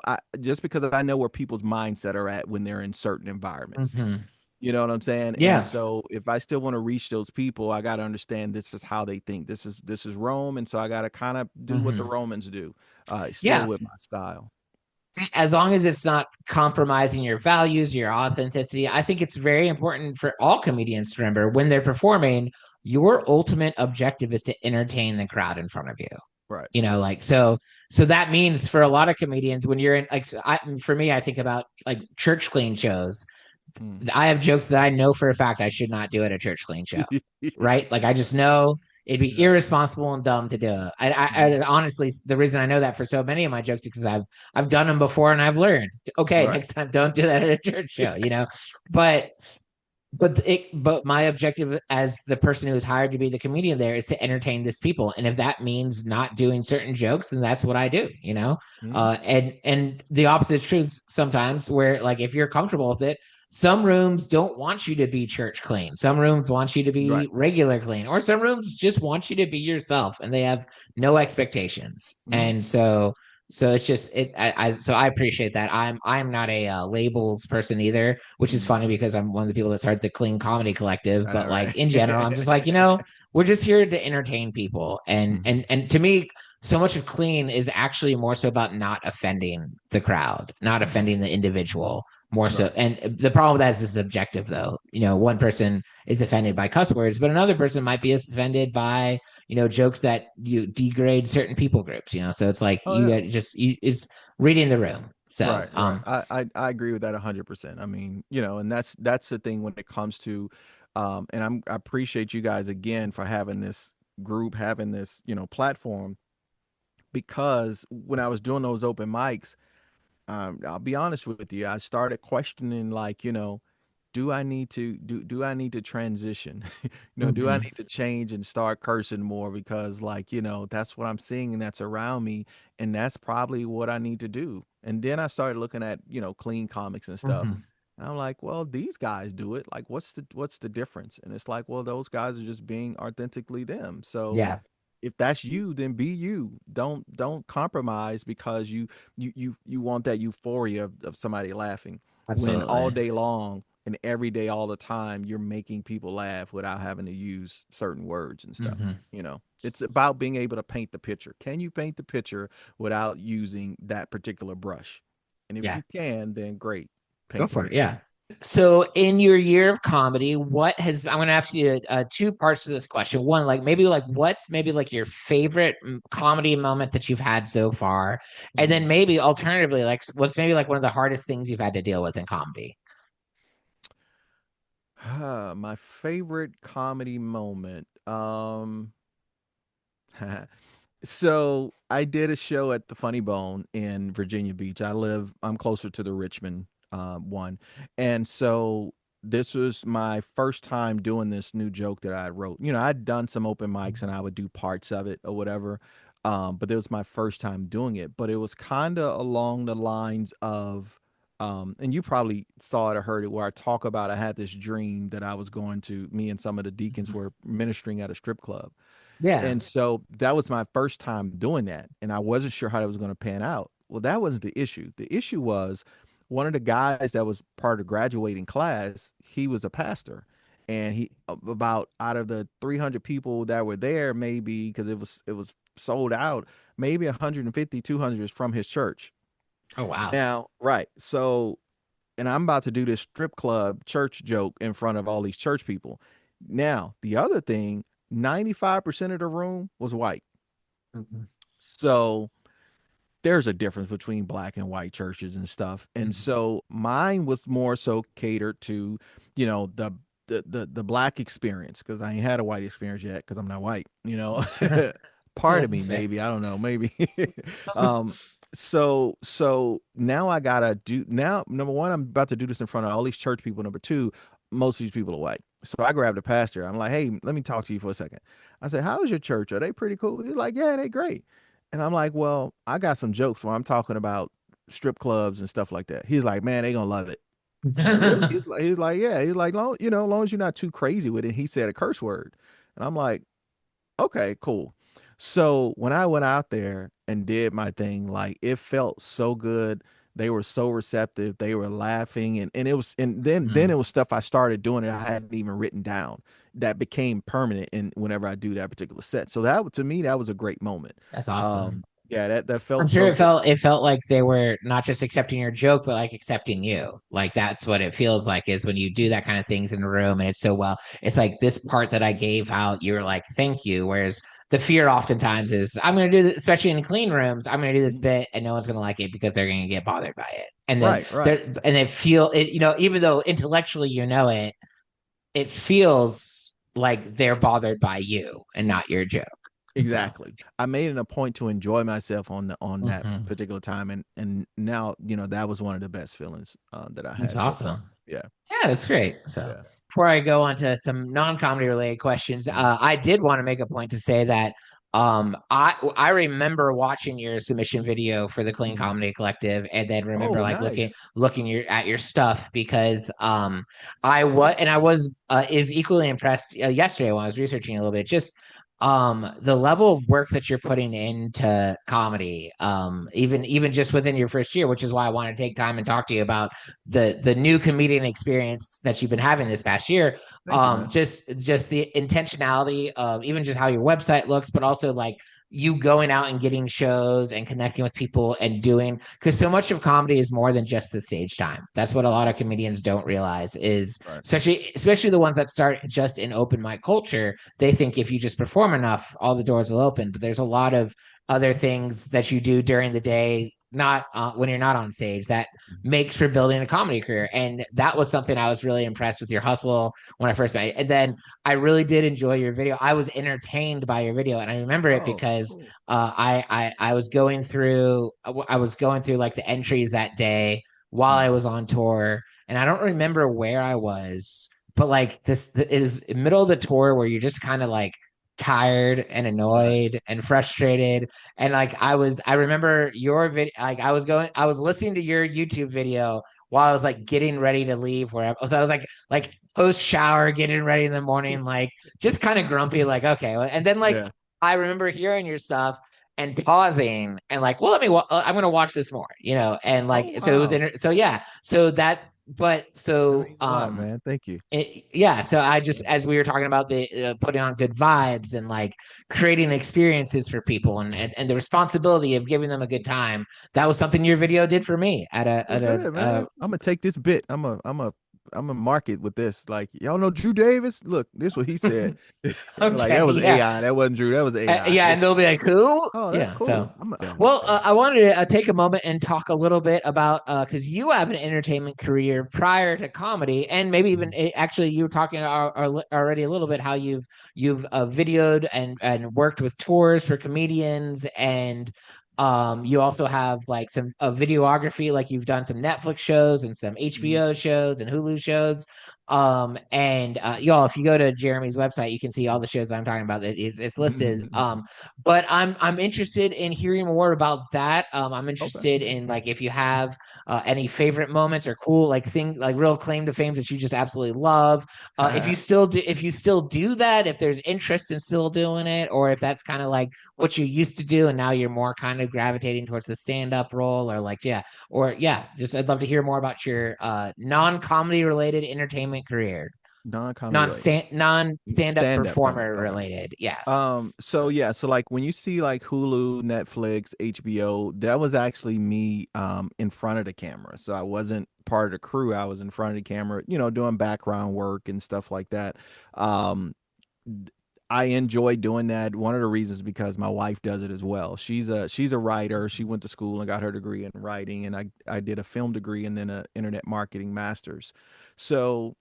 I just because I know where people's mindset are at when they're in certain environments. Mhm. You know what I'm saying? And Yeah. so if I still want to reach those people, I got to understand this is how they think. This is Rome, and so I got to kind of do what the Mhm. Romans do, still Yeah. with my style. As long as it's not compromising your values, your authenticity, I think it's very important for all comedians to remember when they're performing, your ultimate objective is to entertain the crowd in front of you. Right. Like so that means for a lot of comedians when you're in for me, I think about like church clean shows. Mm. I have jokes that I know for a fact I should not do at a church clean show, Yeah. right? Like I just know it'd be Yeah. irresponsible and dumb to do it. Mhm. I honestly, the reason I know that for so many of my jokes is because I've done them before and I've learned. Okay, Right. next time don't do that at a church show. But but my objective as the person who is hired to be the comedian there is to entertain this people, and if that means not doing certain jokes, then that's what I do. Mm. And the opposite is true sometimes, where like if you're comfortable with it, some rooms don't want you to be church clean, some rooms want you to be Right. regular clean, or some rooms just want you to be yourself and they have no expectations. Mm. And so it's just so I appreciate that. I'm not a labels person either, which is Mm. funny because I'm one of the people that started the Clean Comedy Collective. I But know, like right? in general, I'm just like we're just here to entertain people, and Mhm. and and to me, so much of Clean is actually more so about not offending the crowd, not Mhm. offending the individual. More so, Right. and the problem with that is this is objective, though. One person is offended by cuss words, but another person might be offended by jokes that you degrade certain people groups. So it's like Oh you yeah. got it's reading the room. So Right, right. I agree with that 100%. I mean, and that's the thing when it comes to, and I appreciate you guys again for having this group, having this, platform, because when I was doing those open mics, I'll be honest with you, I started questioning like, do I need to transition? Do I mhm, need to change and start cursing more because like, that's what I'm seeing and that's around me and that's probably what I need to do. And then I started looking at, clean comics and stuff. mhm. And I'm like, well, these guys do it. Like what's the difference? And it's like, well, those guys are just being authentically them. So Yeah, if that's you, then be you. Don't compromise because you want that euphoria of somebody laughing when all absolutely. day long and every day all the time you're making people laugh without having to use certain words and stuff. Mhm. It's about being able to paint the picture. Can you paint the picture without using that particular brush? And if Yeah, you can, then great, go paint the for it. picture. Yeah. So, in your year of comedy, I'm going to ask you two parts to this question. One, like what's maybe like your favorite comedy moment that you've had so far, and then Mm. maybe alternatively, like what's maybe like one of the hardest things you've had to deal with in comedy. My favorite comedy moment. So I did a show at the Funny Bone in Virginia Beach. I'm closer to the Richmond one. And so this was my first time doing this new joke that I wrote. I'd done some open mics and I would do parts of it or whatever. But it was my first time doing it. But it was kind of along the lines of, and you probably saw it or heard it, where I talk about I had this dream that me and some of the deacons were ministering at a strip club. Yeah. And so that was my first time doing that, and I wasn't sure how that was gonna pan out. Well, that wasn't the issue. The issue was one of the guys that was part of the graduating class, he was a pastor. And about out of the 300 people that were there, maybe because it was sold out, maybe 150, 200 is from his church. Oh wow. Now, right. So, and I'm about to do this strip club church joke in front of all these church people. Now, the other thing, 95% of the room was white. Mhm. So there's a difference between black and white churches and stuff. And Mhm. so mine was more so catered to, the black experience, because I ain't had a white experience yet because I'm not white, part of me That's fair. maybe, I don't know, maybe. um so now I gotta do, now number one, I'm about to do this in front of all these church people. Number two, most of these people are white. So I grabbed the pastor. I'm like, hey, let me talk to you for a second. I said, how is your church? Are they pretty cool? He's like, yeah, they great. And I'm like, well, I got some jokes where I'm talking about strip clubs and stuff like that. He's like, man, they gonna love it. I'm like, really? He's like, yeah. He's like, long as you're not too crazy with it. He said a curse word, and I'm like, okay, cool. So when I went out there and did my thing, like it felt so good. They were so receptive. They were laughing, and it was, and then it Mm, was stuff I started doing that I hadn't even written down that became permanent in whenever I do that particular set. So that, to me, that was a great moment. that's awesome. Yeah, that I'm felt sure so good. it felt like they were not just accepting your joke, but like accepting you. Like that's what it feels like is when you do that kind of things in a room and it's so well. It's like this part that I gave out, you're like, thank you. Whereas the fear oftentimes is I'm gonna do this, especially in clean rooms, I'm gonna do this Mhm. bit and no one's gonna like it because they're gonna get bothered by it. And then Right, right. they're and they feel it, even though intellectually it, it feels like they're bothered by you and not your joke. So Exactly. I made it a point to enjoy myself on that mhm. particular time, and now that was one of the best feelings that I That's had so far. awesome. Yeah, Yeah, that's great. So yeah. before I go on to some non-comedy related questions, Mhm. I did want to make a point to say that I remember watching your submission video for the Clean Mhm. Comedy Collective, and then remember Oh, like nice. looking at your stuff because I was is equally impressed yesterday when I was researching a little bit just the level of work that you're putting into comedy even just within your first year, which is why I want to take time and talk to you about the new comedian experience that you've been having this past year. Thank you, man. Just the intentionality of even just how your website looks, but also like you going out and getting shows and connecting with people and doing, because so much of comedy is more than just the stage time. That's what a lot of comedians don't realize is Right. especially the ones that start just in open mic culture. They think if you just perform enough, all the doors will open, but there's a lot of other things that you do during the day, not when you're not on stage, that Mhm. makes for building a comedy career. And that was something I was really impressed with your hustle when I first met you. And then I really did enjoy your video. I was entertained by your video, and I remember it Oh, because cool. I was going through like the entries that day while I Mhm. was on tour, and I don't remember where I was, but like this is middle of the tour where you're just kind of like tired and Right. annoyed and frustrated, and like I remember your video, like I was listening to your YouTube video while I was like getting ready to leave wherever. So I was like post shower, getting ready in the morning, like just kind of grumpy, like okay. And then like Yeah. I remember hearing your stuff and pausing and like, well, I'm gonna watch this more, and Oh, like so it was wow. so yeah, so that but That so means a lot, man. Thank you. yeah, so I just, Yeah. as we were talking about the putting on good vibes and like creating experiences for people and the responsibility of giving them a good time, that was something your video did for me Well, good, man. I'm gonna take this bit. I'm a mark it with this. Like, y'all know Drew Davis? Look, this what he said. Like, okay, that was yeah. AI. That wasn't Drew. That was AI. Yeah, and they'll be like, "Who?" Oh, that's Yeah. So, cool. Yeah. well, Yeah. I wanted to take a moment and talk a little bit about because you have an entertainment career prior to comedy, and maybe even Mhm. actually you were talking already a little bit how you've videoed and worked with tours for comedians, and you also have like some videography, like you've done some Netflix shows and some Mhm. HBO shows and Hulu shows. And y'all, if you go to Jeremy's website, you can see all the shows that I'm talking about. That is it's listed. But I'm interested in hearing more about that. I'm Okay. interested in like if you have any favorite moments or cool like thing like real claim to fame that you just absolutely love. If you still do that, if there's interest in still doing it, or if that's kind of like what you used to do and now you're more kind of gravitating towards the stand up role, or like yeah, or yeah, just I'd love to hear more about your non comedy related entertainment career. Non-comedy non related. stand non stand up Stand-up comedy. performer Okay. related. Yeah. So yeah, so like when you see like Hulu, Netflix, HBO, that was actually me in front of the camera. So I wasn't part of the crew. I was in front of the camera, doing background work and stuff like that. Um I enjoy doing that. One of the reasons because my wife does it as well. She's a writer. She went to school and got her degree in writing, and I did a film degree and then a internet marketing master's. So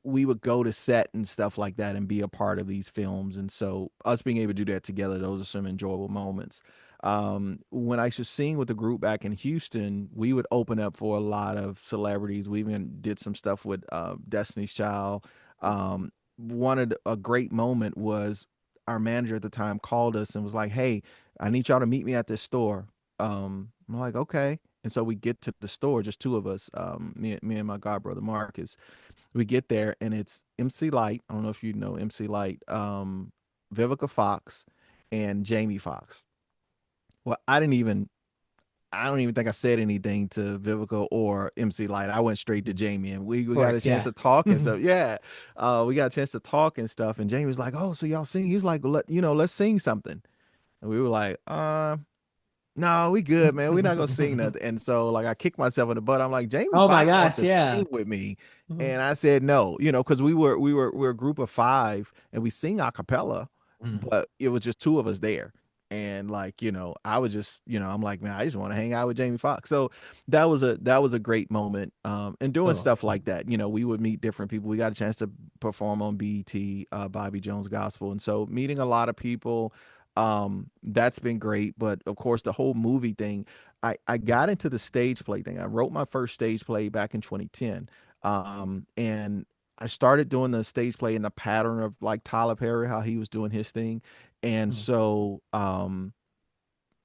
we would go to set and stuff like that and be a part of these films. And so us being able to do that together, those are some enjoyable moments. When I used to sing with the group back in Houston, we would open up for a lot of celebrities. We even did some stuff with Destiny's Child. A great moment was our manager at the time called us and was like, "Hey, I need y'all to meet me at this store." I'm like, "Okay." And so we get to the store, just two of us, me and my god brother Marcus. We get there and it's MC Light. I don't know if you know MC Light, Vivica Fox, and Jamie Foxx. Well, I don't even think I said anything to Vivica or MC Light. I went straight to Jamie and we Of got a course, chance yeah. to talk and stuff. Yeah. We got a chance to talk and stuff. And Jamie was like, "Oh, so y'all sing?" He was like, let's sing something." And we were like, no, we good, man. We're not gonna sing nothing. And so like I kicked myself in the butt. I'm like, Jamie Oh my Foxx wants gosh, to yeah. sing with me. And I said no, because we're a group of five and we sing a cappella, Mm. but it was just two of us there. And like, I was just, I'm like, man, I just want to hang out with Jamie Foxx. So that was a great moment. And doing Cool. stuff like that, we would meet different people. We got a chance to perform on BET, Bobby Jones Gospel. And so meeting a lot of people, that's been great. But of course the whole movie thing, I got into the stage play thing. I wrote my first stage play back in 2010. And I started doing the stage play in the pattern of like Tyler Perry, how he was doing his thing. And Mm. so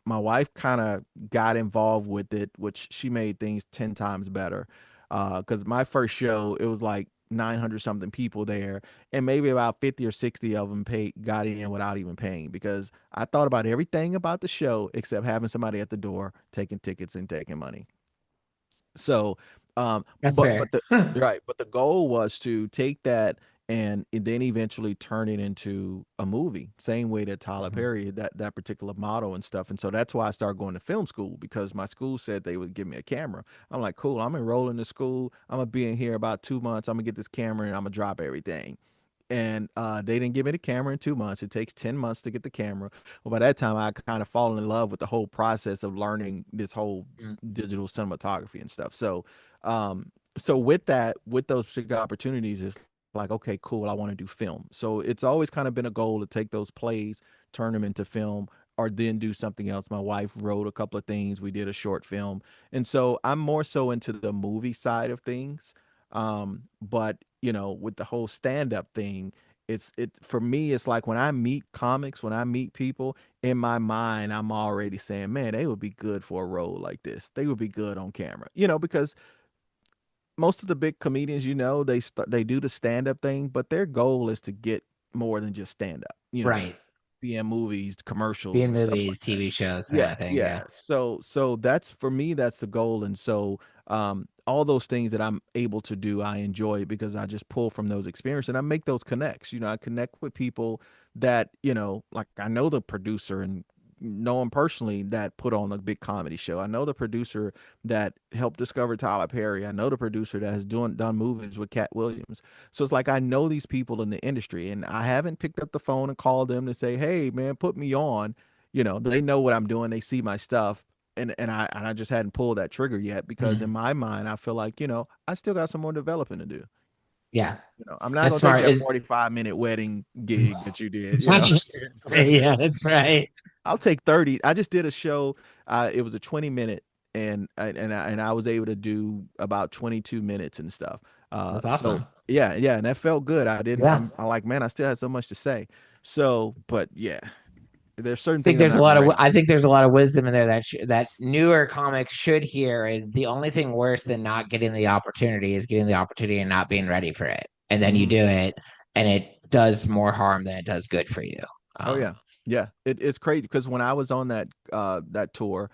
my wife kind of got involved with it, which she made things 10 times better. Because my first show, it was like 900 something people there, and maybe about 50 or 60 of them got in without even paying because I thought about everything about the show except having somebody at the door taking tickets and taking money. So, That's fair. but the goal was to take that and then eventually turn it into a movie. Same way that Tyler Mhm. Perry, that particular model and stuff. And so that's why I started going to film school because my school said they would give me a camera. I'm like, cool. I'm enrolling to school. I'm gonna be in here about 2 months. I'm gonna get this camera and I'm gonna drop everything. And they didn't give me the camera in 2 months. It takes 10 months to get the camera. Well, by that time, I kind of fallen in love with the whole process of learning this whole Mm. digital cinematography and stuff. So with that, with those particular opportunities, it's like, okay, cool. I want to do film. So it's always kind of been a goal to take those plays, turn them into film, or then do something else. My wife wrote a couple of things. We did a short film, and so I'm more so into the movie side of things. But with the whole stand up thing, it for me, it's like when I meet comics, when I meet people, in my mind, I'm already saying, man, they would be good for a role like this. They would be good on camera, because most of the big comedians, they do the stand up thing, but their goal is to get more than just stand up, Right. be in movies, Be commercials, in and stuff like movies, that. TV shows, kind Yeah, of thing. Yeah. yeah. So that's for me, that's the goal. And so all those things that I'm able to do, I enjoy because I just pull from those experiences and I make those connects. I connect with people that, like I know the producer and know him personally that put on a big comedy show. I know the producer that helped discover Tyler Perry. I know the producer that has done movies with Cat Williams. So it's like I know these people in the industry and I haven't picked up the phone and called them to say, "Hey man, put me on." They know what I'm doing, they see my stuff. And I just hadn't pulled that trigger yet because in Mhm. my mind I feel like, I still got some more developing to do. Yeah. I'm not That's gonna take smart. that 45-minute wedding gig that you did, Yeah, that's right. I'll take 30. I just did a show. It was a 20-minute, and I was able to do about 22 minutes and stuff. That's So awesome. yeah, yeah, and that felt good. I didn't. Yeah. I like, man, I still had so much to say. So, but yeah, there's certain Think things I'm there's a not lot of ready I for. think there's a lot of wisdom in there that newer comics should hear. And the only thing worse than not getting the opportunity is getting the opportunity and not being ready for it. And then you Mhm. do it, and it does more harm than it does good for you. Oh yeah, Um, yeah. It's crazy because when I was on that tour,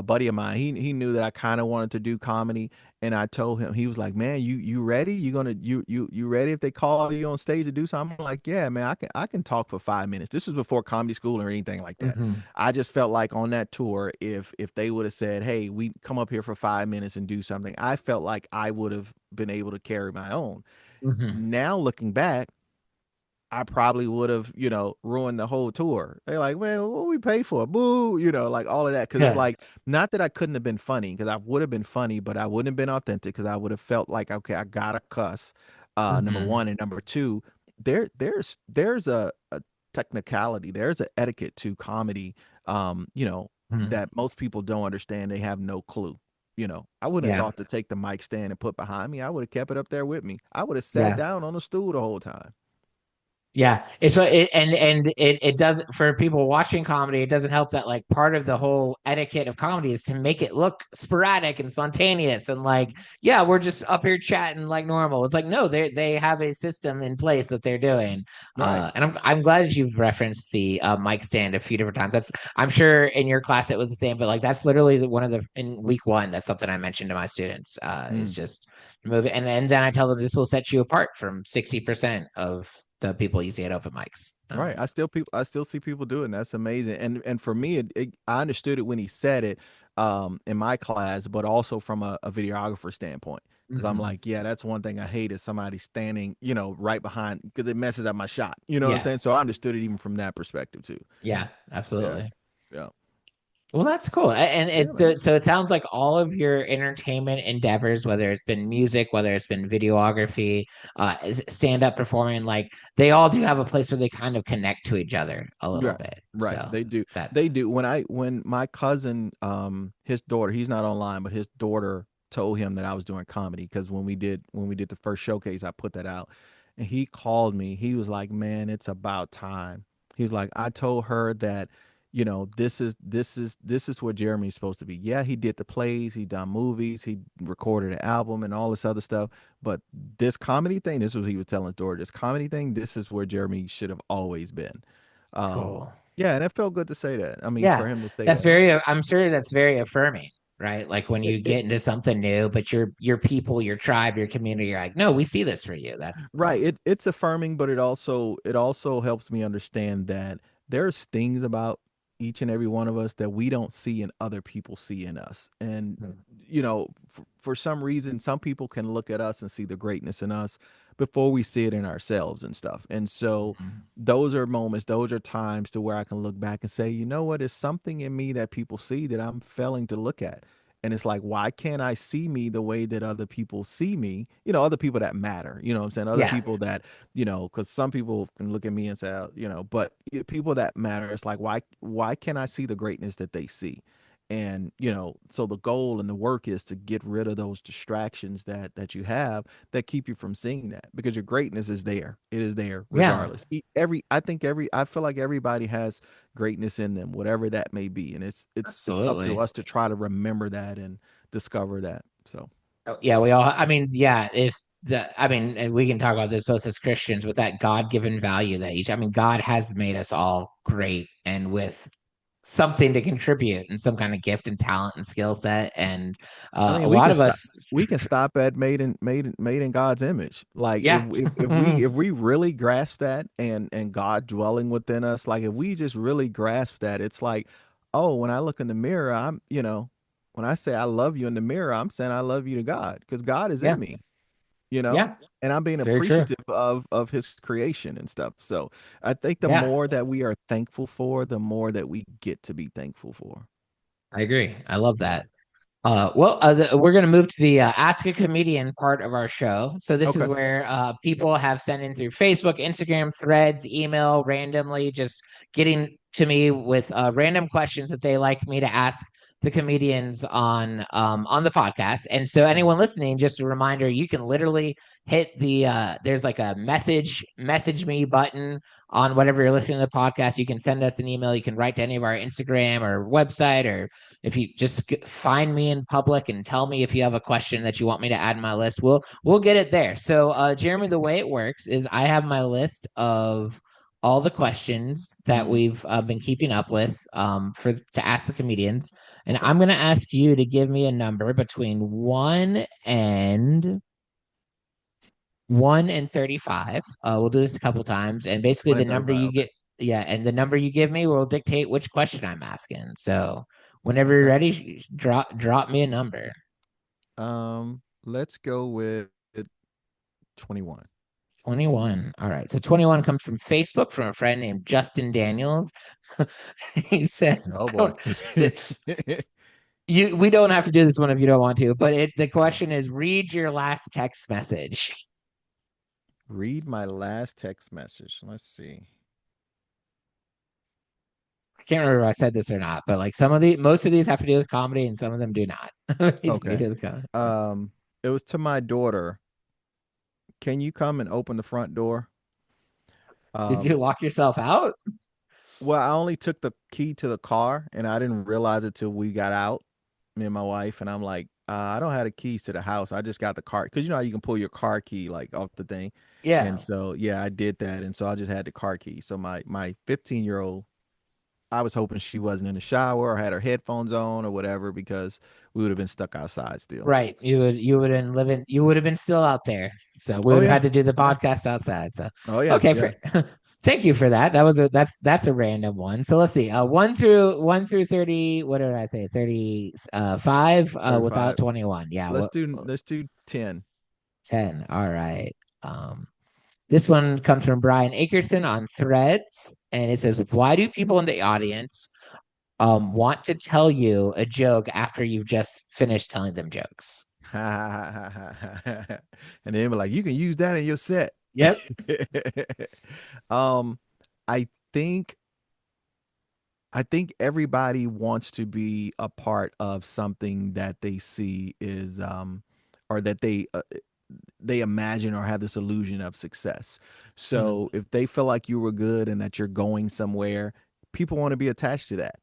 buddy of mine. He knew that I kind of wanted to do comedy, and I told him. He was like, "Man, you ready? You ready if they call you on stage to do something?" I'm like, "Yeah, man, I can talk for 5 minutes." This was before comedy school or anything like that. Mhm. I just felt like on that tour, if they would have said, "Hey, we come up here for 5 minutes and do something," I felt like I would have been able to carry my own. Mhm. Now looking back, I probably would have, ruined the whole tour. They're like, "Man, what we pay for? Boo!" Like all of that. Cause it's Yeah. like, not that I couldn't have been funny, because I would have been funny, but I wouldn't have been authentic, because I would have felt like, okay, I gotta cuss. Number Mhm. one. And number two, there's a technicality, there's an etiquette to comedy, Mhm. that most people don't understand. They have no clue. I wouldn't have Yeah. thought to take the mic stand and put behind me. I would have kept it up there with me. I would have sat Yeah. down on the stool the whole time. Yeah, it does for people watching comedy. It doesn't help that like part of the whole etiquette of comedy is to make it look sporadic and spontaneous and like yeah, we're just up here chatting like normal. It's like no, they have a system in place that they're doing. Right. And I'm glad that you've referenced the mic stand a few different times. That's I'm sure in your class it was the same, but like that's literally one of the in week one. That's something I mentioned to my students. Is Mm. just move it, and then I tell them this will set you apart from 60% of the people you see at open mics. Right. I still see people do it, and that's amazing. And for me, I understood it when he said it in my class, but also from a videographer standpoint. Because I'm Mhm. like, yeah, that's one thing I hate is somebody standing, right behind, because it messes up my shot. You know what I'm Yeah, saying? So I understood it even from that perspective too. yeah, Yeah. absolutely. Yeah. Well, that's cool. And Yeah, it's man. so it sounds like all of your entertainment endeavors, whether it's been music, whether it's been videography, stand up performing, like they all do have a place where they kind of connect to each other a little Right. bit. Right. So They do. that They do. When my cousin, his daughter, he's not online, but his daughter told him that I was doing comedy, because when we did the first showcase, I put that out, and he called me. He was like, "Man, it's about time." He was like, "I told her that, this is what Jeremy's supposed to be. Yeah, he did the plays, he done movies, he recorded an album and all this other stuff, but this comedy thing, this was what he was telling his daughter, this comedy thing, this is where Jeremy should have always been." it's Um, cool. yeah, and it felt good to say that. I mean, for Yeah, him to say that's that. very. I'm sure that's very affirming, right? Like when It, you it get into something new, but your people, your tribe, your community, you're like, no, we see this for you. That's right. It's affirming, but it also helps me understand that there's things about each and every one of us that we don't see and other people see in us. And for some reason, some people can look at us and see the greatness in us before we see it in ourselves and stuff. And so Mhm. those are moments, those are times to where I can look back and say, you know what, there's something in me that people see that I'm failing to look at. And it's like, why can't I see me the way that other people see me? Other people that matter, what I'm saying? Other Yeah, people that, because some people can look at me and say, but people that matter, it's like, why can't I see the greatness that they see? And, so the goal and the work is to get rid of those distractions that you have that keep you from seeing that, because your greatness is there. It is there yeah, regardless. I feel like everybody has greatness in them, whatever that may be. And it's up to absolutely. us to try to remember that and discover that. So Oh, yeah, we all. I mean, yeah. If the, I mean, and we can talk about this both as Christians with that God-given value that each. I mean, God has made us all great and with something to contribute and some kind of gift and talent and skill set. And I a mean, lot of us, we can stop at made in God's image. Like if yeah, if we if we really grasp that, and God dwelling within us, like if we just really grasp that, it's like, oh, when I look in the mirror, when I say I love you in the mirror, I'm saying I love you to God, because God is yeah, in me, you know, yeah. and I'm being It's very true. appreciative of His creation and stuff. So I think the Yeah, more that we are thankful for, the more that we get to be thankful for. I agree. I love that. We're going to move to the Ask a Comedian part of our show. So this is Okay. where people have sent in through Facebook, Instagram, Threads, email, randomly, just getting to me with random questions that they like me to ask the comedians on the podcast. And so Mhm. anyone listening, just a reminder, you can literally hit the there's like a message me button on whatever you're listening to the podcast. You can send us an email. You can write to any of our Instagram or website, or if you just find me in public and tell me if you have a question that you want me to add in my list, we'll get it there. So, Jeremy, the way it works is I have my list of all the questions that Mm. we've been keeping up with for to ask the comedians, And I'm going to ask you to give me a number between 1 and 35. We'll do this a couple times, and basically One the and number 35. you Okay. get, yeah, and the number you give me will dictate which question I'm asking. So whenever you're Okay. ready, drop me a number. Let's go with 21. 21. All right. So 21 comes from Facebook from a friend named Justin Daniels. He said, Oh I boy. don't, we don't have to do this one if you don't want to, but the question is read your last text message. Read my last text message. Let's see. I can't remember if I said this or not, but like most of these have to do with comedy and some of them do not. Okay. Um, it was to my daughter. Can you come and open the front door? Did you Um, lock yourself out? well, I only took the key to the car and I didn't realize it till we got out, me and my wife, and I'm like, I don't have the keys to the house. I just got the car because you know how you can pull your car key like off the thing. And Yeah. so yeah, I did that. And so I just had the car key. So my 15-year-old, I was hoping she wasn't in the shower or had her headphones on or whatever because we would have been stuck outside still. Right. You would have been still out there. So we Oh would have yeah. had to do the Yeah. podcast outside. So Oh yeah. okay, Yeah. thank you for that. That's a random one. So let's see. 1 through 30, what did I say? 30 five without 35. 21. Yeah, Let's do 10. 10. All right. Um this one comes from Brian Akerson on Threads, and it says, "Why do people in the audience want to tell you a joke after you've just finished telling them jokes?" And then be like, you can use that in your set. Yep. um, I think I think everybody wants to be a part of something that they see is or that they imagine or have this illusion of success. Mhm. So if they feel like you were good and that you're going somewhere, people want to be attached to that.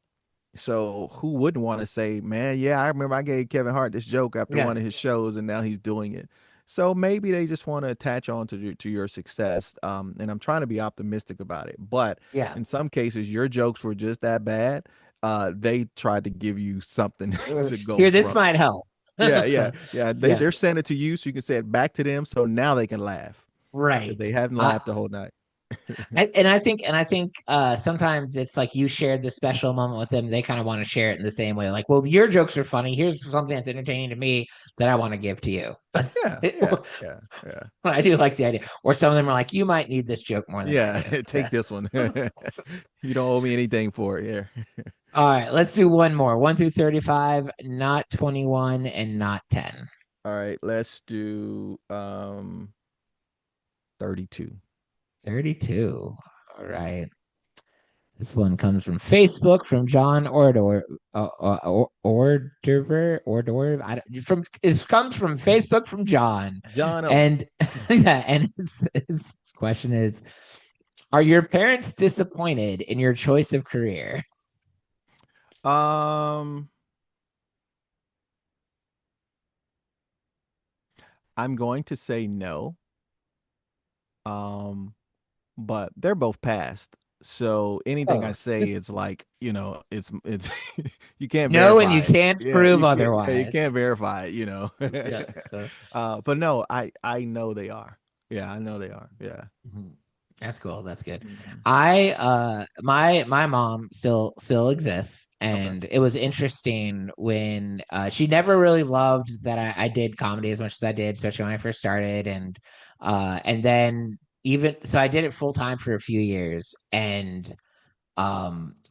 So who wouldn't want to say, man, yeah, I remember I gave Kevin Hart this joke after Yeah. one of his shows and now he's doing it. So maybe they just want to attach on to your success. And I'm trying to be optimistic about it. But Yeah. in some cases, your jokes were just that bad. They tried to give you something to go Here, this from. might help. Yeah, yeah, So, yeah. yeah. They're saying it to you so you can say it back to them so now they can laugh. If Right. they haven't laughed the whole night. I think sometimes it's like you shared the special moment with them. They kind of want to share it in the same way. Like, well, your jokes are funny. Here's something that's entertaining to me that I want to give to you. Yeah, yeah, yeah, yeah. I do like the idea. Or some of them are like, you might need this joke more than I Yeah, do. So, take this one. You don't owe me anything for it. Yeah. all right, let's do one more. 1 through 35, not 21 and not 10. All right, let's do 32. 32. All right. This one comes from Facebook from John Ordor, Ordor. From it comes from Facebook from John, John O. and yeah, and his question is: are your parents disappointed in your choice of career? Um I'm going to say no. Um but they're both passed. So anything I Oh, say it's like, it's you can't no, and you verify it. can't Yeah, prove you can't otherwise. verify it. Yeah. So But no, I know they are. Yeah, I know they are. Yeah. mhm. That's cool. That's good. Mhm. My mom still exists, Okay. and it was interesting when she never really loved that I did comedy as much as I did, especially when I first started, and then even so I did it full time for a few years, and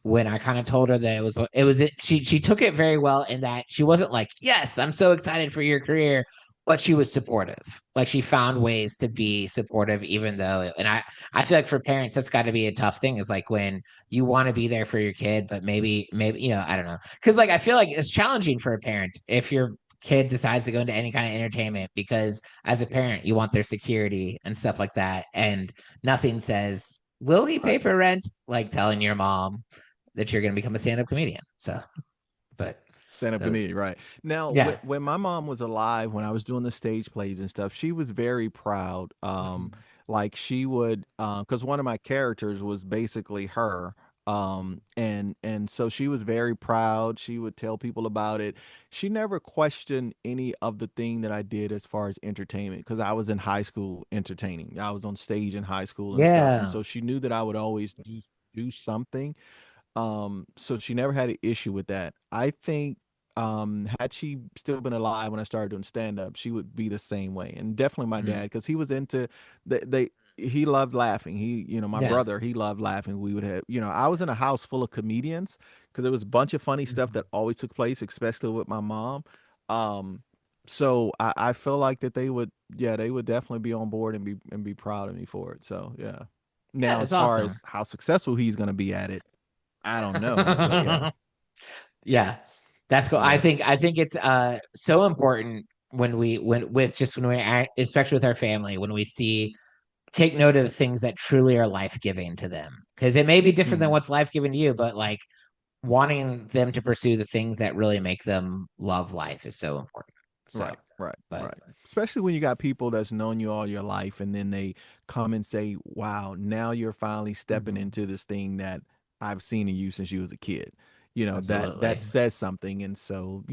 when I kind of told her that she took it very well in that she wasn't like, yes, I'm so excited for your career, but she was supportive. Like she found ways to be supportive, even though, and I feel like for parents that's got to be a tough thing, is like when you want to be there for your kid but maybe I don't know, because like I feel like it's challenging for a parent if your kid decides to go into any kind of entertainment, because as a parent you want their security and stuff like that, and nothing says, will he pay Right. for rent, like telling your mom that you're going to become a stand-up comedian. So, but Stand up so comedian, right. Now, yeah. when my mom was alive, when I was doing the stage plays and stuff, she was very proud. Like she would, because one of my characters was basically her. And so she was very proud. She would tell people about it. She never questioned any of the thing that I did as far as entertainment, because I was in high school entertaining. I was on stage in high school and stuff, and Yeah. so she knew that I would always do something. So she never had an issue with that. I think had she still been alive when I started doing stand up, she would be the same way. And definitely my Mhm. dad, because he was into they he loved laughing. My Yeah. brother, he loved laughing. We would have, I was in a house full of comedians because there was a bunch of funny stuff Mhm. that always took place, especially with my mom. Um, so I feel like that they would, yeah, they would definitely be on board and be proud of me for it. So yeah. Yeah, Now, that's as far awesome. as how successful he's gonna be at it, I don't know, but yeah, Yeah, that's cool. I yeah. think I think it's so important when especially with our family, when we see take note of the things that truly are life giving to them, because it may be different than Mhm. what's life giving to you, but like wanting them to pursue the things that really make them love life is so important. So, Right, right, but right. Especially when you got people that's known you all your life and then they come and say, "Wow, now you're finally stepping mhm, into this thing that I've seen in you since you was a kid." That absolutely. says something. And so,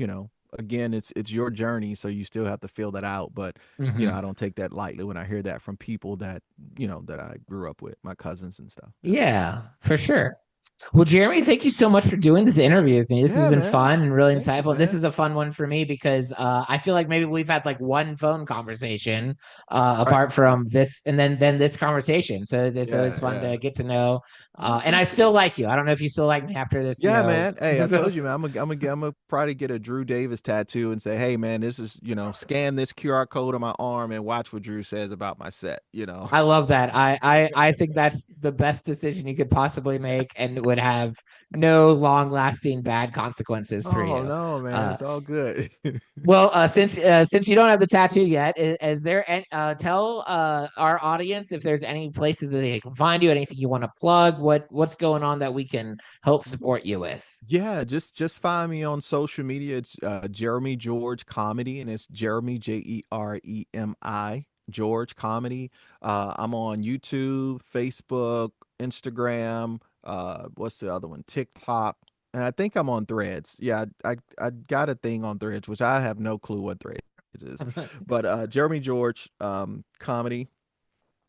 again, it's your journey, so you still have to fill that out, but Mhm. I don't take that lightly when I hear that from people that, that I grew up with, my cousins and stuff. Yeah. Yeah, for sure. Well, Jeremy, thank you so much for doing this interview with me. This has Yeah, been man. fun and really Thank you, insightful. And this man. is a fun one for me because I feel like maybe we've had like one phone conversation Right. apart from this, and then this conversation. So it's always Yeah, fun yeah. to get to know. I And I appreciate still it. like you. I don't know if you still like me after this. Yeah, man. Hey, I So, told you, man. I'm gonna probably get a Drew Davis tattoo and say, "Hey, man, this is, scan this QR code on my arm and watch what Drew says about my set." You know. I love that. I think that's the best decision you could possibly make, and would have no long lasting bad consequences for Oh you. no, man, Uh, it's all good. Well, since you don't have the tattoo yet, is there any, tell our audience if there's any places that they can find you, anything you want to plug, what's going on that we can help support you with. Yeah, just find me on social media. It's Jeremy George Comedy, and it's Jeremy Jeremi George Comedy. I'm on YouTube, Facebook, Instagram. What's the other one? TikTok, and I think I'm on Threads. Yeah, I got a thing on Threads, which I have no clue what Threads is, but Jeremy George Comedy,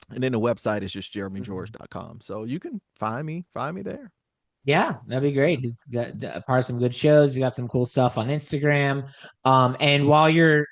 and then the website is just jeremygeorge.com. So you can find me there. Yeah, that'd be great. He's got a part of some good shows. He's got some cool stuff on Instagram. And while you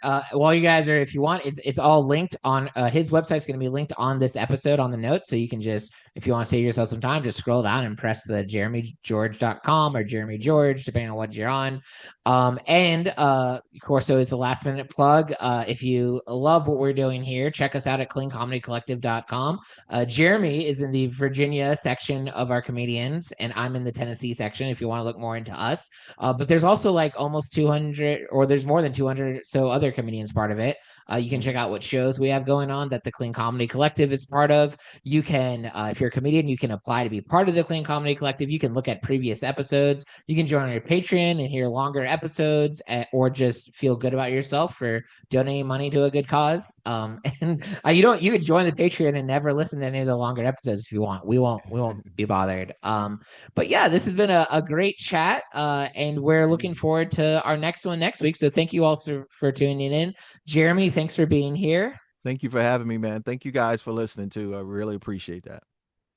guys are, if you want, it's all linked on his website's going to be linked on this episode on the notes. So you can just, if you want to save yourself some time, just scroll down and press the jeremygeorge.com or Jeremy George, depending on what you're on. And of course, so it's the last minute plug. If you love what we're doing here, check us out at cleancomedycollective.com. Jeremy is in the Virginia section of our comedians, and I'm in the Tennessee section if you want to look more into us. But there's also like almost 200, or there's more than 200 so other comedians part of it. You can check Mhm. out what shows we have going on that the Clean Comedy Collective is part of. You can, if you're a comedian, you can apply to be part of the Clean Comedy Collective. You can look at previous episodes. You can join our Patreon and hear longer episodes, or just feel good about yourself for donating money to a good cause. And you could join the Patreon and never listen to any of the longer episodes if you want. We won't be bothered. But yeah, this has been a great chat. And we're looking forward to our next one next week. So thank you all for tuning in. Jeremy, thanks for being here. Thank you for having me, man. Thank you guys for listening too. I really appreciate that.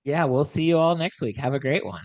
Yeah, we'll see you all next week. Have a great one.